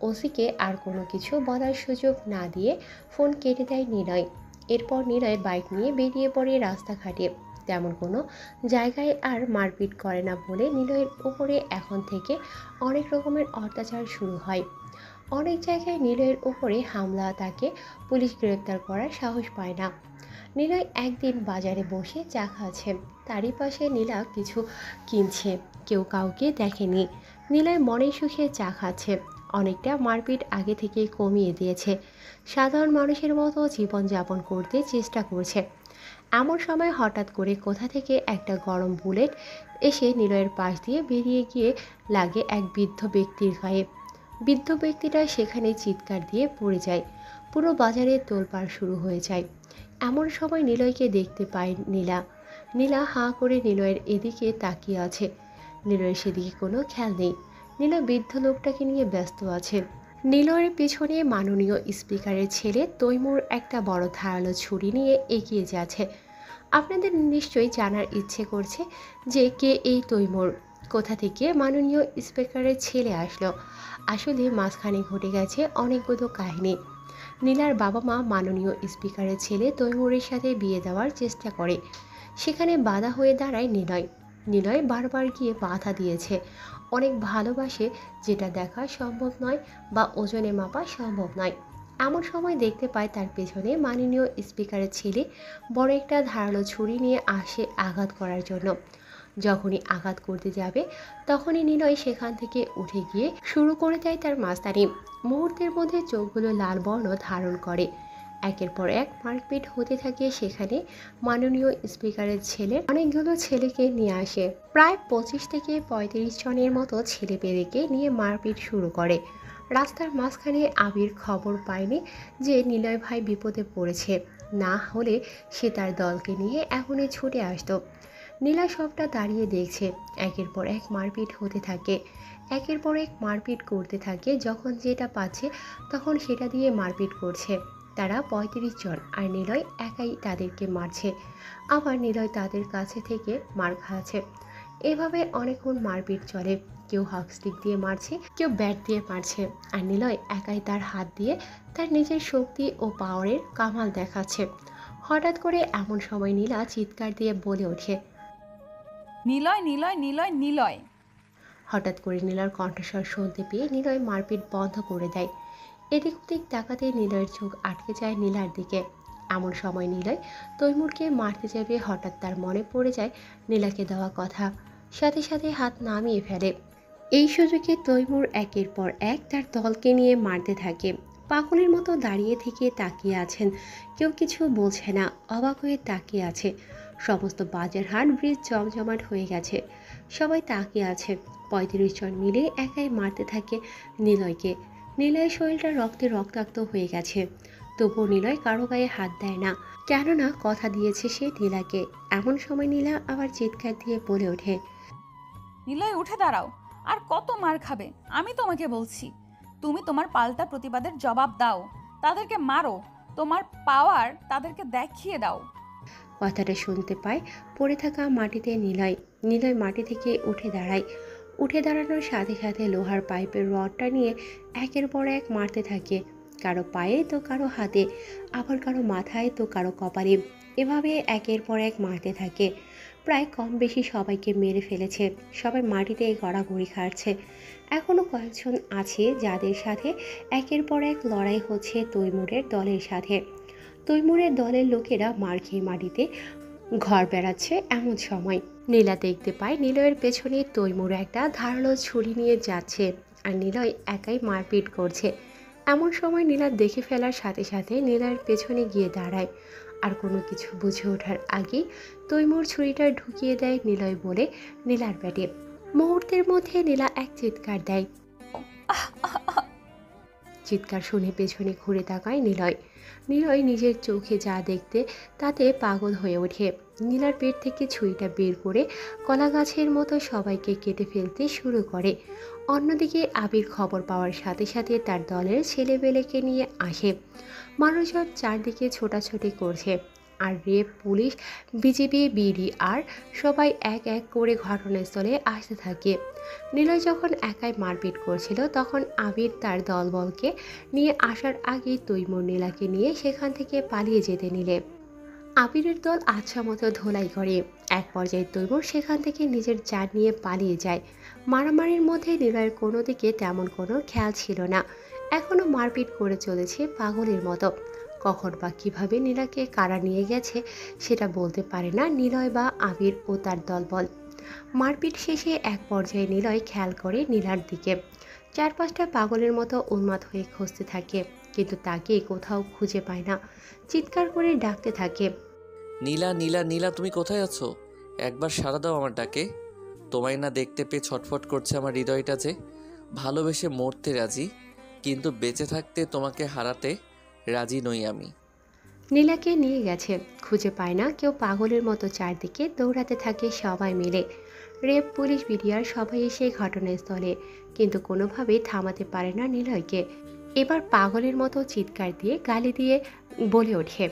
ওসিকে আর কোনো কিছু বলার সুযোগ না দিয়ে ফোন কেটে দেয় নিলয়। এরপর নিলয় বাইক নিয়ে বেরিয়ে পড়ে রাস্তাঘাটে। তেমন কোনো জায়গায় আর মারপিট করে না বলে নিলয়ের উপরে এখন থেকে অনেক রকমের অত্যাচার শুরু হয়। অনেক জায়গায় নিলয়ের উপরে হামলা, তাকে পুলিশ গ্রেপ্তার করার সাহস পায় না। নিলয় একদিন বাজারে বসে চা খাচ্ছে, তারই পাশে নীলা কিছু কিনছে। কেউ কাউকে দেখেনি। নিলয় মনের সুখে চা খাচ্ছে। অনেকটা মারপিট আগে থেকেই কমিয়ে দিয়েছে। সাধারণ মানুষের মতো জীবনযাপন করতে চেষ্টা করছে। এমন সময় হঠাৎ করে কোথা থেকে একটা গরম বুলেট এসে নিলয়ের পাশ দিয়ে বেরিয়ে গিয়ে লাগে এক বৃদ্ধ ব্যক্তির গায়ে। বৃদ্ধ ব্যক্তিটা সেখানে চিৎকার দিয়ে পড়ে যায়। পুরো বাজারে তোলপাড় শুরু হয়ে যায়। এমন সময় নিলয়কে দেখতে পায় নীলা। নীলা হাঁ করে নিলয়ের এদিকে তাকিয়ে আছে। নিলয়ের সেদিকে কোনো খেয়াল নেই। নিলয় বৃদ্ধ লোকটাকে নিয়ে ব্যস্ত আছে। নিলয়ের পিছনে মাননীয় স্পিকারের ছেলে তৈমুর একটা বড় ধারালো ছুরি নিয়ে এগিয়ে যাচ্ছে। আপনাদের নিশ্চয়ই জানার ইচ্ছে করছে যে কে এই তৈমুর, কোথা থেকে মাননীয় স্পিকারের ছেলে আসলো। আসলে মাঝখানে ঘটে গেছে অনেকগুলো কাহিনী। নীলার বাবা মা মাননীয় স্পিকারের ছেলে তৈমুরের সাথে বিয়ে দেওয়ার চেষ্টা করে। সেখানে বাধা হয়ে দাঁড়ায় নিলয়। নিলয় বারবার গিয়ে বাধা দিয়েছে। অনেক ভালোবাসে, যেটা দেখা সম্ভব নয় বা ওজনে মাপা সম্ভব নয়। এমন সময় দেখতে পায় তার পেছনে মাননীয় স্পিকারের ছেলে বড় একটা ধারালো ছুরি নিয়ে আসে আঘাত করার জন্য। যখনই আঘাত করতে যাবে তখনই নিলয় সেখান থেকে উঠে গিয়ে শুরু করে দেয় তার মাস্তানি। মুহূর্তের মধ্যে চোখগুলো লাল বর্ণ ধারণ করে। একের পর এক মারপিট হতে থাকে সেখানে। মাননীয় স্পিকারের ছেলে অনেকগুলো ছেলেকে নিয়ে আসে। প্রায় 25 থেকে 35 জনের মতো ছেলে পেলেকে নিয়ে মারপিট শুরু করে। রাস্তার মাঝখানে আবির খবর পায়নি যে নিলয় ভাই বিপদে পড়েছে, না হলে সে তার দলকে নিয়ে এখনই ছুটে আসতো। নীলা সবটা দাঁড়িয়ে দেখছে, একের পর এক মারপিট হতে থাকে, একের পর এক মারপিট করতে থাকে। যখন যেটা পাচ্ছে তখন সেটা দিয়ে মারপিট করছে। তারা ৩৫ জন, আর নিলয় একাই তাদেরকে মারছে, আবার নিলয় তাদের কাছে থেকে মার খাচ্ছে। এভাবে অনেকক্ষণ মারপিট চলে। কেউ হকস্টিক দিয়ে মারছে, কেউ ব্যাট দিয়ে মারছে, আর নিলয় একাই তার হাত দিয়ে তার নিজের শক্তি ও পাওয়ারের কামাল দেখাচ্ছে। হঠাৎ করে এমন সময় নীলা চিৎকার দিয়ে বলে ওঠে, নিলয় নিলয় নিলয় নিলয়। হঠাৎ করে নীলার কণ্ঠস্বর শুনতে পেয়ে নিলয় মারপিট বন্ধ করে দেয়। এদিক ওদিক তাকাতে নিলয়ের চোখ আটকে যায় নীলার দিকে। এমন সময় নিলয় তৈমুরকে মারতে যাবে, হঠাৎ তার মনে পড়ে যায় নীলাকে দেওয়া কথা, সাথে সাথে হাত নামিয়ে ফেলে। এই সুযোগে তৈমুর একের পর এক তার দলকে নিয়ে মারতে থাকে। পাগলের মতো দাঁড়িয়ে থেকে তাকিয়ে আছেন, কেউ কিছু বলছে না, অবাক হয়ে তাকিয়ে আছে। সমস্ত বাজার হাট ব্রিজ জমজমাট হয়ে গেছে, সবাই তাকিয়ে আছে। ৩৫ জন মিলে একাই মারতে থাকে নিলয়কে। নিলয়ের শরীরটা রক্তে রক্তাক্ত হয়ে গেছে, তবুও নিলয় কারো গায়ে হাত দেয় না, কেননা কথা দিয়েছে সে নীলাকে। এমন সময় নীলা আবার চিৎকার দিয়ে বলে ওঠে, নিলয় উঠে দাঁড়াও, আর কত মার খাবে? আমি তোমাকে বলছি, তুমি তোমার পাল্টা প্রতিবাদের জবাব দাও, তাদেরকে মারো, তোমার পাওয়ার তাদেরকে দেখিয়ে দাও। কথাটা শুনতে পায় পড়ে থাকা মাটিতে নিলয়। নিলয় মাটি থেকে উঠে দাঁড়ায়। উঠে দাঁড়ানোর সাথে সাথে লোহার পাইপের রডটা নিয়ে একের পর এক মারতে থাকে, কারো পায়ে তো কারো হাতে, আবার কারো মাথায় তো কারো কপালে। এভাবে একের পর এক মারতে থাকে। প্রায় কম বেশি সবাইকে মেরে ফেলেছে, সবাই মাটিতে গড়াগড়ি খাচ্ছে। এখনও কয়েকজন আছে যাদের সাথে একের পর এক লড়াই হচ্ছে তৈমুরের দলের সাথে। তৈমুরের দলের লোকেরা মার খেয়ে মাটিতে ঘর বেড়াচ্ছে। এমন সময় নীলা দেখতে পায় নিলয়ের পেছনে তৈমুর একটা ধারালো ছুরি নিয়ে যাচ্ছে, আর নিলয় একাই মারপিট করছে। এমন সময় নীলা দেখে ফেলার সাথে সাথে নীলার পেছনে গিয়ে দাঁড়ায়, আর কোনো কিছু বুঝে ওঠার আগেই তৈমুর ছুরিটা ঢুকিয়ে দেয় নিলয় বলে নীলার পেটে। মুহূর্তের মধ্যে নীলা এক চিৎকার দেয়। চিৎকার শুনে পেছনে ঘুরে তাকায় নিলয়। নিলয় নিজের চোখে যা দেখতে তাতে পাগল হয়ে ওঠে। নীলার পেট থেকে ছুরিটা বের করে কলা গাছের মতো সবাইকে কেটে ফেলতে শুরু করে। অন্যদিকে আবির খবর পাওয়ার সাথে সাথে তার দলের ছেলেবেলেকে নিয়ে আসে। মানুষজন চারদিকে ছোটাছুটি করছে, আর রেপ, পুলিশ, বিজিবি, বিডিআর সবাই এক এক করে ঘটনাস্থলে আসতে থাকে। নিলয় যখন একাই মারপিট করছিল তখন আবির তার দলবলকে নিয়ে আসার আগেই তৈমুর নীলাকে নিয়ে সেখান থেকে পালিয়ে যেতে নিলে আবিরের দল আচ্ছা মতো ধোলাই করে। এক পর্যায়ে তৈমুর সেখান থেকে নিজের জান নিয়ে পালিয়ে যায়। মারামারির মধ্যে নিলয়ের কোনো দিকে তেমন কোনো খেয়াল ছিল না, এখনও মারপিট করে চলেছে পাগলের মতো। কখন বা কীভাবে নীলাকে কারা নিয়ে গেছে সেটা বলতে পারে না নিলয় বা আবির ও তার দলবল। মারপিট শেষে এক পর্যায়ে নিলয় খেয়াল করে নীলার দিকে। ৪-৫টা পাগলের মতো উন্মাদ হয়ে খুঁজতে থাকে, কিন্তু তাকে কোথাও খুঁজে পায় না। চিৎকার করে ডাকতে থাকে, নীলা নীলা নীলা, তুমি কোথায় আছো? একবার সাড়া দাও আমার ডাকে। তোমায় না দেখতে পেয়ে ছটফট করছে আমার হৃদয়টা, যে ভালোবেসে মরতে রাজি, কিন্তু বেঁচে থাকতে তোমাকে হারাতে রাজি নই আমি। নীলাকে নিয়ে গেছে, খুঁজে পায় না কেউ। পাগলের মতো চারদিকে দৌড়াতে থাকে সবাই মিলে। রেপ, পুলিশ, বিডিআর সবাই এসে ঘটনাস্থলে, কিন্তু কোনোভাবেই থামাতে পারে না নিলয়কে। এবার পাগলের মতো চিৎকার দিয়ে গালি দিয়ে বলে ওঠে,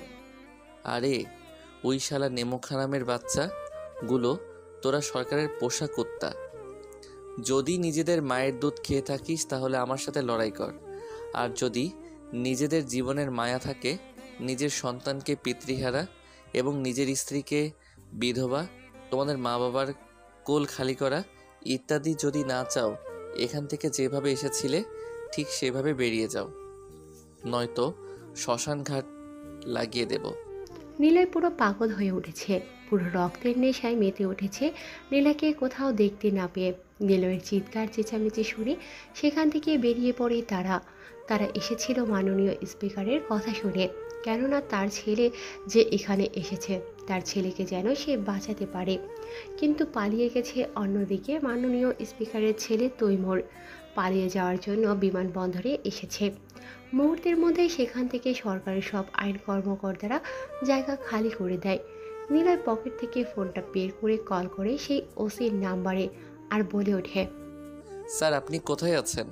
আরে ওই শালা নেমোখারামের বাচ্চাগুলো, তোরা সরকারের পোষা কুত্তা। যদি নিজেদের মায়ের দুধ খেয়ে থাকিস তাহলে আমার সাথে লড়াই কর, আর যদি নিজেদের জীবনের মায়া থাকে, নিজের সন্তানকে পিতৃহারা এবং নিজের স্ত্রীকে বিধবা, তোমাদের মা বাবার কোল খালি করা ইত্যাদি যদি না চাও, এখান থেকে যেভাবে এসেছিলে ঠিক সেভাবে বেরিয়ে যাও, নয়তো শ্মশান ঘাট লাগিয়ে দেব। নিলয় পুরো পাগল হয়ে উঠেছে, পুরো রক্তের নেশায় মেতে উঠেছে। নীলাকে কোথাও দেখতে না পেয়ে নিলয়ের চিৎকার চেঁচামেচি শুনে সেখান থেকে বেরিয়ে পড়ে তারা। তারা এসেছিল মাননীয় স্পিকারের কথা শুনে, কেননা তার ছেলে যে এখানে এসেছে, তার ছেলেকে যেন সে বাঁচাতে পারে। কিন্তু পালিয়ে গেছে অন্যদিকে মাননীয় স্পিকারের ছেলে তৈমুর। পালিয়ে যাওয়ার জন্য বিমানবন্দরে এসেছে। মুহূর্তের মধ্যে সেখান থেকে সরকারের সব আইন কর্মকর্তারা জায়গা খালি করে দেয়। নিলয় পকেট থেকে ফোনটা বের করে কল করে সেই ওসির নাম্বারে আর বলে ওঠে, স্যার আপনি কোথায় আছেন?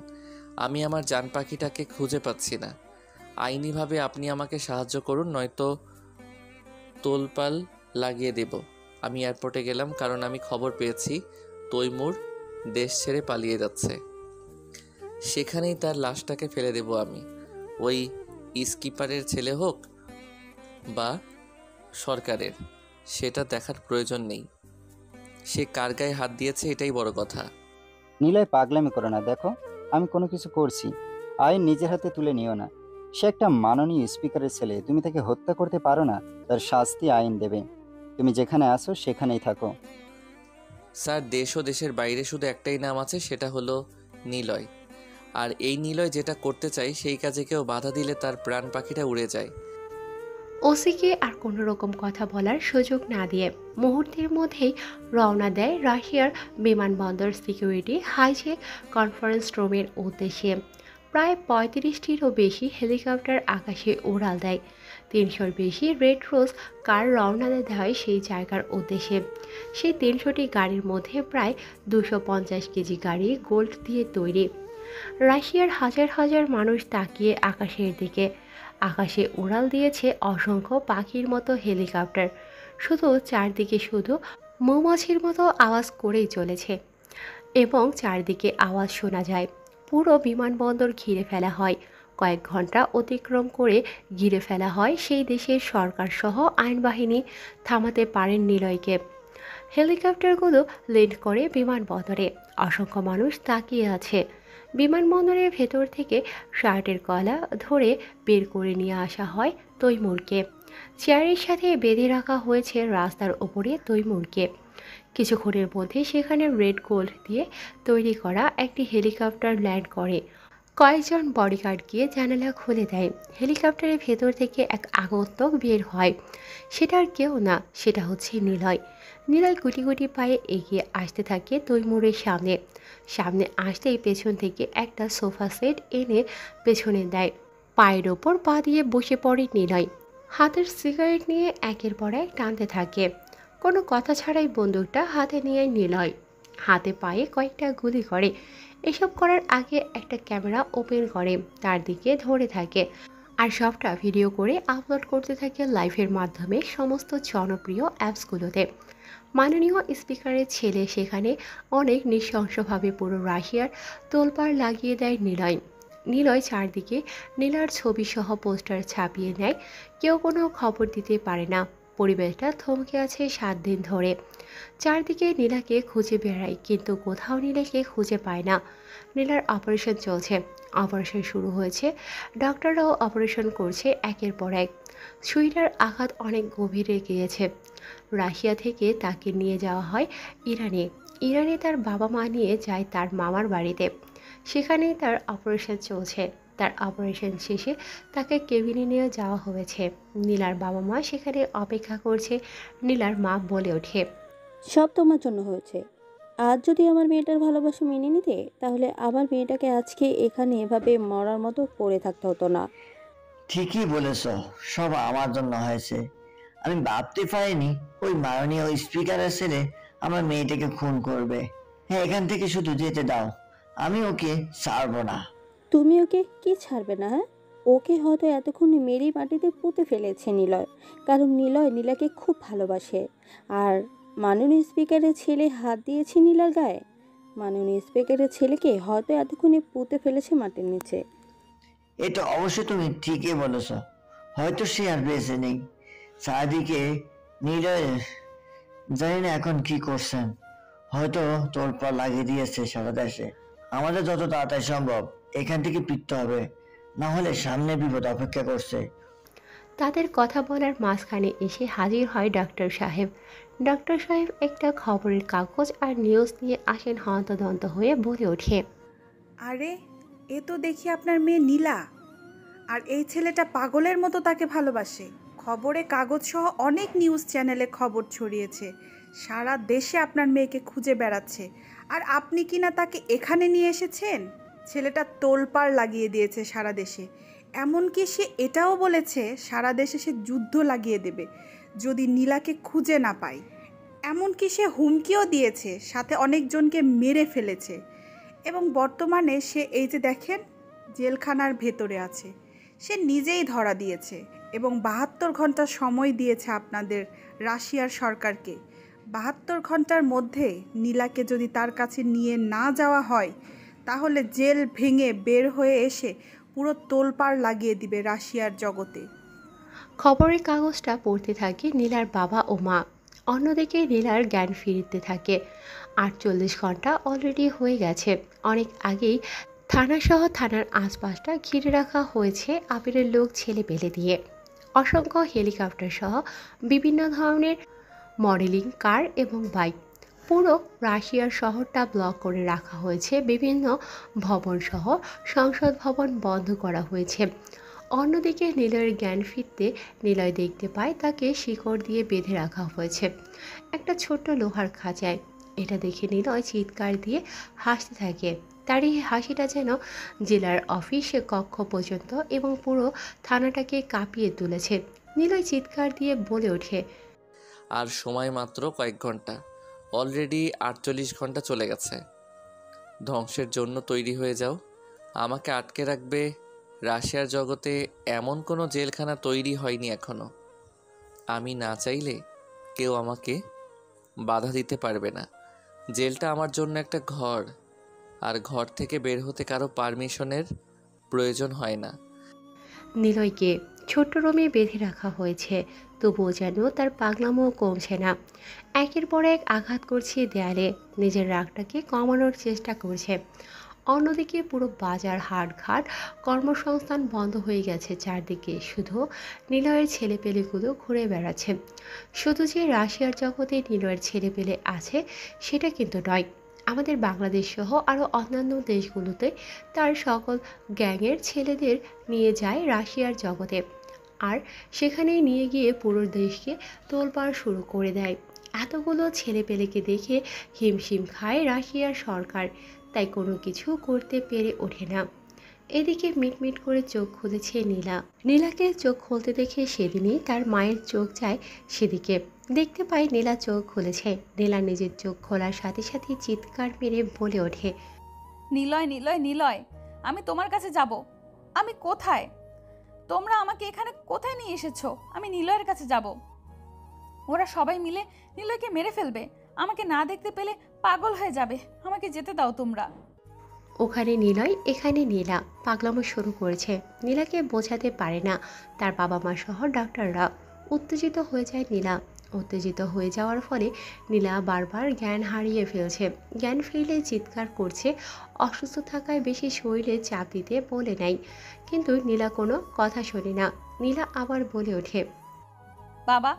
আমি আমার জান পাখিটাকে খুঁজে পাচ্ছি না। আইনিভাবে আপনি আমাকে সাহায্য করুন, নয়তো তোলপাল লাগিয়ে দেব। আমি এয়ারপোর্টে গেলাম, কারণ আমি খবর পেয়েছি তৈমুর দেশ ছেড়ে পালিয়ে যাচ্ছে। সেখানেই তার লাশটাকে ফেলে দেব আমি। ওই স্কিপারের ছেলে হোক বা সরকারের, সেটা দেখার প্রয়োজন নেই। সে কার গায়ে হাত দিয়েছে এটাই বড় কথা। নিলয় পাগলামি করো না, দেখো আমি কোনো কিছু করছি, আইন নিজের হাতে তুলে নিও না। সে একটা মাননীয় স্পিকারের ছেলে, তুমি তাকে হত্যা করতে পারো না। তার শাস্তি আইন দেবে। তুমি যেখানে আসো সেখানেই থাকো। স্যার দেশ ও দেশের বাইরে শুধু একটাই নাম আছে, সেটা হলো নিলয়। আর এই নিলয় যেটা করতে চাই সেই কাজে কেউ বাধা দিলে তার প্রাণ পাখিটা উড়ে যায়। ওসিকে আর কোনো রকম কথা বলার সুযোগ না দিয়ে মুহূর্তের মধ্যেই রওনা দেয় রাশিয়ার বিমানবন্দর সিকিউরিটি হাইজেক কনফারেন্স রুমের উদ্দেশ্যে। প্রায় 35টিরও বেশি হেলিকপ্টার আকাশে উড়াল দেয়। 300-র বেশি রেড রোজ কার রওনা দেয় সেই জায়গার উদ্দেশ্যে। সেই 300টি গাড়ির মধ্যে প্রায় 250 কেজি গাড়ি গোল্ড দিয়ে তৈরি। রাশিয়ার হাজার হাজার মানুষ তাকিয়ে আকাশের দিকে। আকাশে উড়াল দিয়েছে অসংখ্য পাখির মতো হেলিকপ্টার। শুধু চারদিকে শুধু মৌমাছির মতো আওয়াজ করেই চলেছে এবং চারদিকে আওয়াজ শোনা যায়। পুরো বিমানবন্দর ঘিরে ফেলা হয়। কয়েক ঘন্টা অতিক্রম করে ঘিরে ফেলা হয় সেই দেশের সরকার সহ আইনবাহিনী থামাতে পারেন নিলয়কে। হেলিকপ্টারগুলো ল্যান্ড করে বিমানবন্দরে। অসংখ্য মানুষ তাকিয়ে আছে। বিমানবন্দরের ভেতর থেকে শার্টের গলা ধরে বের করে নিয়ে আসা হয় তৈমুরকে। চেয়ারের সাথে বেঁধে রাখা হয়েছে রাস্তার ওপরে তৈমুরকে। কিছুক্ষণের মধ্যে সেখানে রেড গোল্ড দিয়ে তৈরি করা একটি হেলিকপ্টার ল্যান্ড করে। কয়েকজন বডিগার্ড গিয়ে জানালা খুলে দেয়। হেলিকপ্টারের ভেতর থেকে এক আগন্তুক বের হয়। সেটা আর কেউ না, সেটা হচ্ছে নিলয়। নিলয় গুটি গুটি পায়ে এগিয়ে আসতে থাকে তৈমুরের সামনে। সামনে আসতেই পেছন থেকে একটা সোফা সেট এনে পেছনে দেয়। পায়ের ওপর পা দিয়ে বসে পড়ে নিলয়। হাতের সিগারেট নিয়ে একের পর এক টানতে থাকে। কোনো কথা ছাড়াই বন্দুকটা হাতে নিয়ে নিলয় হাতে পায়ে কয়েকটা গুলি করে। এসব করার আগে একটা ক্যামেরা ওপেন করে তার দিকে ধরে থাকে আর সবটা ভিডিও করে আপলোড করতে থাকে লাইভের মাধ্যমে সমস্ত জনপ্রিয় অ্যাপসগুলোতে। মাননীয় স্পিকারের ছেলে সেখানে অনেক নৃশংসভাবে পুরো রাশিয়ার তোলপাড় লাগিয়ে দেয় নিলয়। নিলয় চারদিকে নীলার ছবি সহ পোস্টার ছাপিয়ে নেয়। কেউ কোনো খবর দিতে পারে না। পরিবেশটা থমকে আছে 7 দিন ধরে। চারদিকে নীলাকে খুঁজে বেড়ায়, কিন্তু কোথাও নীলাকে খুঁজে পায় না। নীলার অপারেশন চলছে। অপারেশন শুরু হয়েছে। ডক্টররাও অপারেশন করছে একের পর এক। সুইটার আঘাত অনেক গভীরে গিয়েছে। রাশিয়া থেকে তাকে নিয়ে যাওয়া হয় ইরানে। ইরানে তার বাবা মা নিয়ে যায় তার মামার বাড়িতে। সেখানেই তার অপারেশন চলছে। তার অপারেশন শেষে তাকে কেবিনে নিয়ে যাওয়া হয়েছে। নীলার বাবা মা সেখানে অপেক্ষা করছে। নীলার মা বলে ওঠে, সব তোমার জন্য হয়েছে। আজ যদি আমার মেয়েটার ভালোবাসা মেনে নিতে, তাহলে আমার মেয়েটাকে আজকে এখানে এভাবে মরার মতো পড়ে থাকতে হতো না। ঠিকই বলেছ, সব আমার জন্য হয়েছে। আমি ভাবতে পারিনি ওই মাননীয় স্পিকারের ছেলে আমার মেয়েটাকে খুন করবে। হ্যাঁ, এখান থেকে শুধু যেতে দাও, আমি ওকে ছাড়বো না। তুমি ওকে কি ছাড়বে না? হ্যাঁ, ওকে হয়তো এতক্ষণে মেরি মাটিতে পুঁতে ফেলেছে নিলয়, কারণ নিলয় নীলাকে খুব ভালোবাসে। আর মাননীয় স্পিকারের ছেলে হাত দিয়েছে নীলার গায়ে। মাননীয় স্পিকারের ছেলেকে হয়তো এতক্ষণে পুঁতে ফেলেছে মাটির নিচে। এটা অবশ্যই তুমি ঠিকই বলেছ। হয়তো সে আর বেঁচে নেই। চারদিকে নিলয় জানি না এখন কি করছেন। হয়তো তোর পর লাগিয়ে দিয়েছে সারা দেশে। আমাদের যত তাড়াতাড়ি সম্ভব এখান থেকে ফিরতে হবে, না হলে সামনে বিপদ অপেক্ষা করছে। তাদের কথা বলার মাঝখানে এসে হাজির হয় ডক্টর সাহেব। ডক্টর সাহেব একটা খবরের কাগজ আর নিউজ নিয়ে আসেন হন্তদন্ত হয়ে বলে ওঠে, আরে এ তো দেখি আপনার মেয়ে নীলা। আর এই ছেলেটা পাগলের মতো তাকে ভালোবাসে। খবরে কাগজ সহ অনেক নিউজ চ্যানেলে খবর ছড়িয়েছে। সারা দেশে আপনার মেয়েকে খুঁজে বেড়াচ্ছে। আর আপনি কিনা তাকে এখানে নিয়ে এসেছেন। ছেলেটা তোলপাড় লাগিয়ে দিয়েছে সারা দেশে। এমনকি সে এটাও বলেছে সারা দেশে সে যুদ্ধ লাগিয়ে দেবে যদি নীলাকে খুঁজে না পায়। এমনকি সে হুমকিও দিয়েছে, সাথে অনেকজনকে মেরে ফেলেছে। এবং বর্তমানে সে এই যে দেখেন জেলখানার ভেতরে আছে। সে নিজেই ধরা দিয়েছে এবং 72 ঘন্টা সময় দিয়েছে আপনাদের রাশিয়ার সরকারকে। 72 ঘন্টার মধ্যে নীলাকে যদি তার কাছে নিয়ে না যাওয়া হয় তাহলে জেল ভেঙে বের হয়ে এসে পুরো তোলপাড় লাগিয়ে দিবে রাশিয়ার জগতে। খবরের কাগজটা পড়তে থাকে নীলার বাবা ও মা। অন্যদিকে নীলার জ্ঞান ফিরতে থাকে। 48 ঘন্টা অলরেডি হয়ে গেছে। অনেক আগেই থানাসহ থানার আশপাশটা ঘিরে রাখা হয়েছে আবিরের লোক ছেলে পেলে দিয়ে। অসংখ্য হেলিকপ্টার সহ বিভিন্ন ধরনের মডেলিং কার এবং বাইক। পুরো রাশিয়ার শহরটা ব্লক করে রাখা হয়েছে। বিভিন্ন ভবন সহ সংসদ ভবন বন্ধ করা হয়েছে। অন্যদিকে নিলয়ের জ্ঞান ফিরতে নিলয় দেখতে পায় তাকে শিকড় দিয়ে বেঁধে রাখা হয়েছে একটা ছোট্ট লোহার খাঁচায়। এটা দেখে নিলয় চিৎকার দিয়ে হাসতে থাকে। তার এই হাসিটা যেন জেলার অফিস কক্ষ পর্যন্ত এবং পুরো থানাটাকে কাঁপিয়ে তুলেছে। নিলয় চিৎকার দিয়ে বলে ওঠে, আর সময় মাত্র কয়েক ঘন্টা, অলরেডি 48 ঘন্টা চলে গেছে। ধ্বংসের জন্য তৈরি হয়ে যাও। আমাকে আটকে রাখবে রাশিয়ার জগতে এমন কোনো জেলখানা তৈরি হয়নি এখনো। আমি না চাইলে কেউ আমাকে বাধা দিতে পারবে না। জেলটা আমার জন্য একটা ঘর, আর ঘর থেকে বের হতে কারো পারমিশনের প্রয়োজন হয় না। নিলয়কে ছোট্ট রুমে বেঁধে রাখা হয়েছে, তবুও যেন তার পাগলামো কমছে না। একের পর এক আঘাত করছে দেয়ালে, নিজের রাগটাকে কমানোর চেষ্টা করছে। অন্যদিকে পুরো বাজার হাটঘাট কর্মসংস্থান বন্ধ হয়ে গেছে চারদিকে। শুধু নিলয়ের ছেলেপেলেগুলো ঘুরে বেড়াচ্ছে। শুধু যে রাশিয়ার জগতে নিলয়ের ছেলেপেলে আছে সেটা কিন্তু নয়, আমাদের বাংলাদেশ সহ আরও অন্যান্য দেশগুলোতে তার সকল গ্যাংয়ের ছেলেদের নিয়ে যায় রাশিয়ার জগতে, আর সেখানেই নিয়ে গিয়ে পুরো দেশকে তোলপাড় শুরু করে দেয়। এতগুলো ছেলেপেলেকে দেখে হিমশিম খায় রাশিয়ার সরকার, তাই কোনো কিছু করতে পেরে ওঠে না। এদিকে মিটমিট করে চোখ খুলেছে নীলা। নীলাকে চোখ খুলতে দেখে সেদিনই তার মায়ের চোখ যায় সেদিকে। দেখতে পায় নীলা চোখ খুলেছে। নীলা নিজের চোখ খোলার সাথে সাথে চিৎকার মেরে বলে ওঠে, নিলয় নিলয় নিলয়, আমি তোমার কাছে যাব। আমি কোথায়? তোমরা আমাকে এখানে কোথায় নিয়ে এসেছো? আমি নিলয়ের কাছে যাব। ওরা সবাই মিলে নিলয়কে মেরে ফেলবে। আমাকে না দেখতে পেলে পাগল হয়ে যাবে। আমাকে যেতে দাও তোমরা। ওখানে নিলয়, এখানে নীলা পাগলামো শুরু করেছে। নীলাকে বোঝাতে পারে না। তার বাবা মা সহ ডাক্তাররা। উত্তেজিত হয়ে যায় নীলা। উত্তেজিত হয়ে যাওয়ার ফলে নীলা বারবার জ্ঞান হারিয়ে ফেলছে। জ্ঞান ফিরলে চিৎকার করছে। অসুস্থ থাকায় বেশি শরীরে চাপ দিতে বলে নাই, কিন্তু নীলা কোনো কথা শোনে না। নীলা আবার বলে ওঠে, বাবা,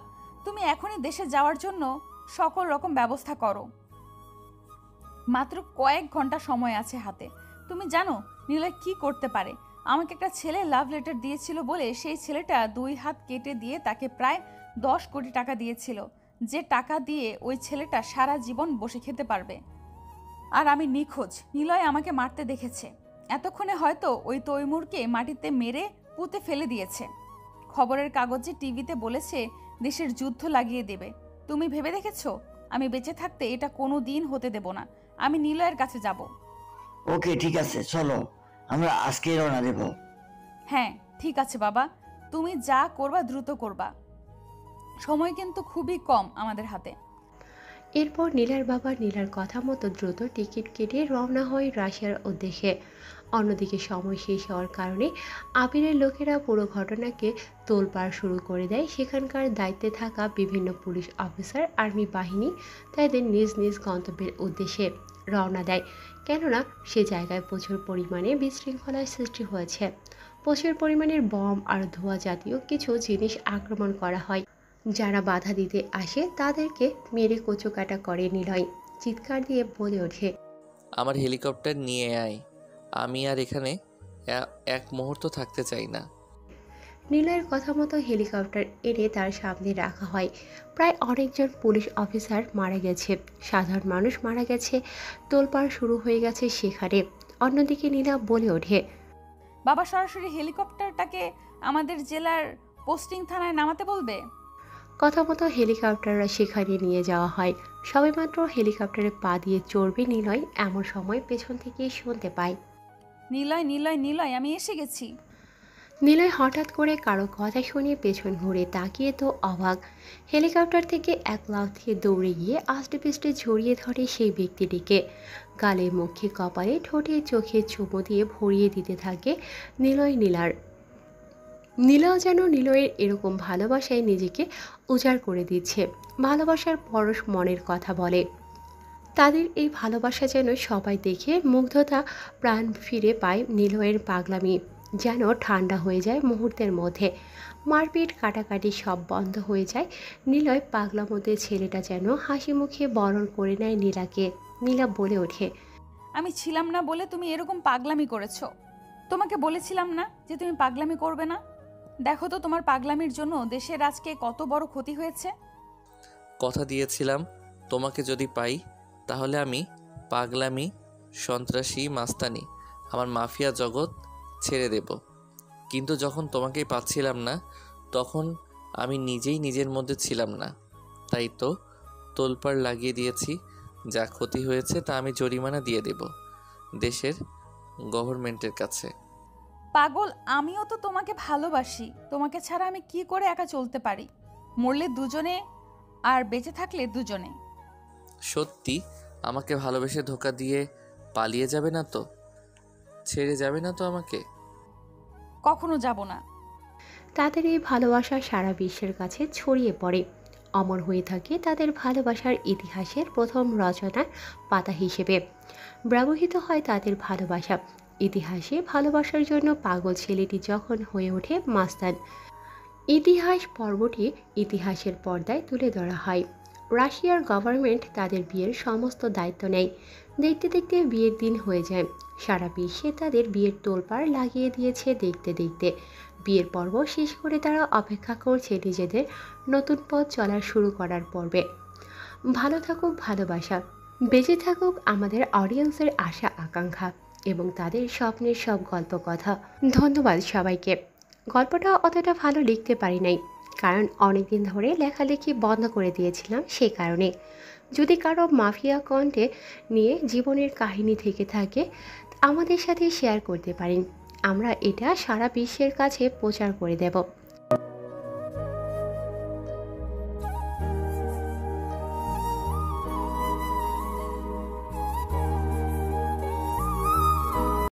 তুমি এখনই দেশে যাওয়ার জন্য সকল রকম ব্যবস্থা করো। মাত্র কয়েক ঘন্টা সময় আছে হাতে। তুমি জানো নিলয় কি করতে পারে? আমাকে একটা ছেলে লাভ লেটার দিয়েছিল বলে সেই ছেলেটা 2 হাত কেটে দিয়ে তাকে প্রায় 10 কোটি টাকা দিয়েছিল, যে টাকা দিয়ে ওই ছেলেটা সারা জীবন বসে খেতে পারবে। আর আমি নিখোঁজ। নিলয় আমাকে মারতে দেখেছে। এতক্ষণে হয়তো ওই তৈমুরকে মাটিতে মেরে পুঁতে ফেলে দিয়েছে। খবরের কাগজে টিভিতে বলেছে দেশের যুদ্ধ লাগিয়ে দেবে। তুমি ভেবে দেখেছো? আমি বেঁচে থাকতে এটা কোনো দিন হতে দেব না। আমি নিলয়ের কাছে যাব। ওকে, ঠিক আছে, চলো আমরা আজকেই রওনা দেব। হ্যাঁ ঠিক আছে বাবা, তুমি যা করবা দ্রুত করবা। সময় কিন্তু খুবই কম আমাদের হাতে। এরপর নীলার বাবা নীলার কথা মতো দ্রুত টিকিট কেটে রওনা হয় রাশিয়ার উদ্দেশ্যে। অন্যদিকে সময় শেষ হওয়ার কারণে আবিরের লোকেরা পুরো ঘটনাকে তোলপাড় শুরু করে দেয়। সেখানকার দায়িত্বে থাকা বিভিন্ন পুলিশ অফিসার, আর্মি বাহিনী তাদের নিজ নিজ গন্তব্যের উদ্দেশ্যে রওনা দেয়। কেননা সে জায়গায় প্রচুর পরিমাণে বিশৃঙ্খলার সৃষ্টি হয়েছে। প্রচুর পরিমাণের বম আর ধোঁয়া জাতীয় কিছু জিনিস আক্রমণ করা হয়। যারা বাধা দিতে আসে তাদেরকে মেরে কচুকাটা করে নিলয়। চিৎকার দিয়ে বলে ওঠে, আমার হেলিকপ্টার নিয়ে আয়। আমি আর এখানে এক মুহূর্ত থাকতে চাই না। নিলয়ের কথা মতো হেলিকপ্টার এনে তার সামনে রাখা হয়। প্রায় অনেকজন পুলিশ অফিসার মারা গেছে, সাধারণ মানুষ মারা গেছে। তোলপাড় শুরু হয়ে গেছে সেখানে। অন্যদিকে নীলা বলে ওঠে, বাবা সরাসরি হেলিকপ্টারটাকে আমাদের জেলার পোস্টিং থানায় নামাতে বলবে। কথা মতো হেলিকপ্টাররা সেখানে নিয়ে যাওয়া হয়। সবেমাত্র হেলিকপ্টারে পা দিয়ে চড়বে নিলয়, এমন সময় পেছন থেকে শুনতে পায়, নিলয় নিলয় নিলয়, আমি এসে গেছি। নিলয় হঠাৎ করে কারো কথা শুনে পেছন ঘুরে তাকিয়ে তো অবাক। হেলিকপ্টার থেকে এক লাফ দিয়ে দৌড়ে গিয়ে আষ্টেপৃষ্টে জড়িয়ে ধরে সেই ব্যক্তিটিকে। গালে মুখে কপালে ঠোঁটে চোখে চুমো দিয়ে ভরিয়ে দিতে থাকে নিলয় নীলার। নীলাও যেন নিলয়ের এরকম ভালোবাসায় নিজেকে উজাড় করে দিচ্ছে। ভালোবাসার পরশ মনের কথা বলে। তাদের এই ভালোবাসা যেন সবাই দেখে মুগ্ধতা প্রাণ ফিরে পায়। নিলয়ের পাগলামি যেন ঠান্ডা হয়ে যায় মুহূর্তের মধ্যে। মারপিট কাটাকাটি সব বন্ধ হয়ে যায়। নিলয় পাগলামোদের ছেলেটা যেন হাসি মুখে বরণ করে নেয় নীলাকে। নীলা বলে ওঠে, আমি ছিলাম না বলে তুমি এরকম পাগলামি করেছো। তোমাকে বলেছিলাম না যে তুমি পাগলামি করবে না? দেখো তো তোমার পাগলামির জন্য দেশের আজকে কত বড় ক্ষতি হয়েছে। কথা দিয়েছিলাম তোমাকে যদি পাই তাহলে আমি পাগলামি, সন্ত্রাসী, মাস্তানি, আমার মাফিয়া জগৎ ছেড়ে দেব। কিন্তু যখন তোমাকেই পাচ্ছিলাম না তখন আমি নিজেই নিজের মধ্যে ছিলাম না। তাই তো তোলপাড় লাগিয়ে দিয়েছি। যা ক্ষতি হয়েছে তা আমি জরিমানা দিয়ে দেব দেশের গভর্নমেন্টের কাছে। পাগল, আমিও তো তোমাকে ভালোবাসি। তোমাকে ছাড়া আমি কি করে একা চলতে পারি? মরলে দুজনে আর বেঁচে থাকলে দুজনে। সত্যি আমাকে ভালোবেসে ধোকা দিয়ে পালিয়ে যাবে না তো? ছেড়ে যাবে না তো আমাকে? কখনো যাব না। তাদের এই ভালোবাসা সারা বিশ্বের কাছে ছড়িয়ে পড়ে। অমর হয়ে থাকে তাদের ভালোবাসার ইতিহাসের প্রথম রচনার পাতা হিসেবে। ব্যবহৃত হয় তাদের ভালোবাসা। ইতিহাসে ভালোবাসার জন্য পাগল ছেলেটি যখন হয়ে ওঠে মাস্তান। ইতিহাস পর্বটি ইতিহাসের পর্দায় তুলে ধরা হয়। রাশিয়ার গভর্নমেন্ট তাদের বিয়ের সমস্ত দায়িত্ব নেয়। দেখতে দেখতে বিয়ের দিন হয়ে যায়। সারা বিশ্বে তাদের বিয়ের তোলপাড় লাগিয়ে দিয়েছে। দেখতে দেখতে বিয়ের পর্ব শেষ করে তারা অপেক্ষা করছে নিজেদের নতুন পথ চলা শুরু করার পর্বে। ভালো থাকুক ভালোবাসা, বেঁচে থাকুক আমাদের অডিয়েন্সের আশা আকাঙ্ক্ষা এবং তাদের স্বপ্নের সব গল্প কথা। ধন্যবাদ সবাইকে। গল্পটা অতটা ভালো লিখতে পারি নাই, কারণ অনেকদিন ধরে লেখালেখি বন্ধ করে দিয়েছিলাম। সে কারণে যদি কারো মাফিয়া কন্টে নিয়ে জীবনের কাহিনী থেকে থাকে আমাদের সাথে শেয়ার করতে পারেন। আমরা এটা সারা বিশ্বের কাছে প্রচার করে দেব।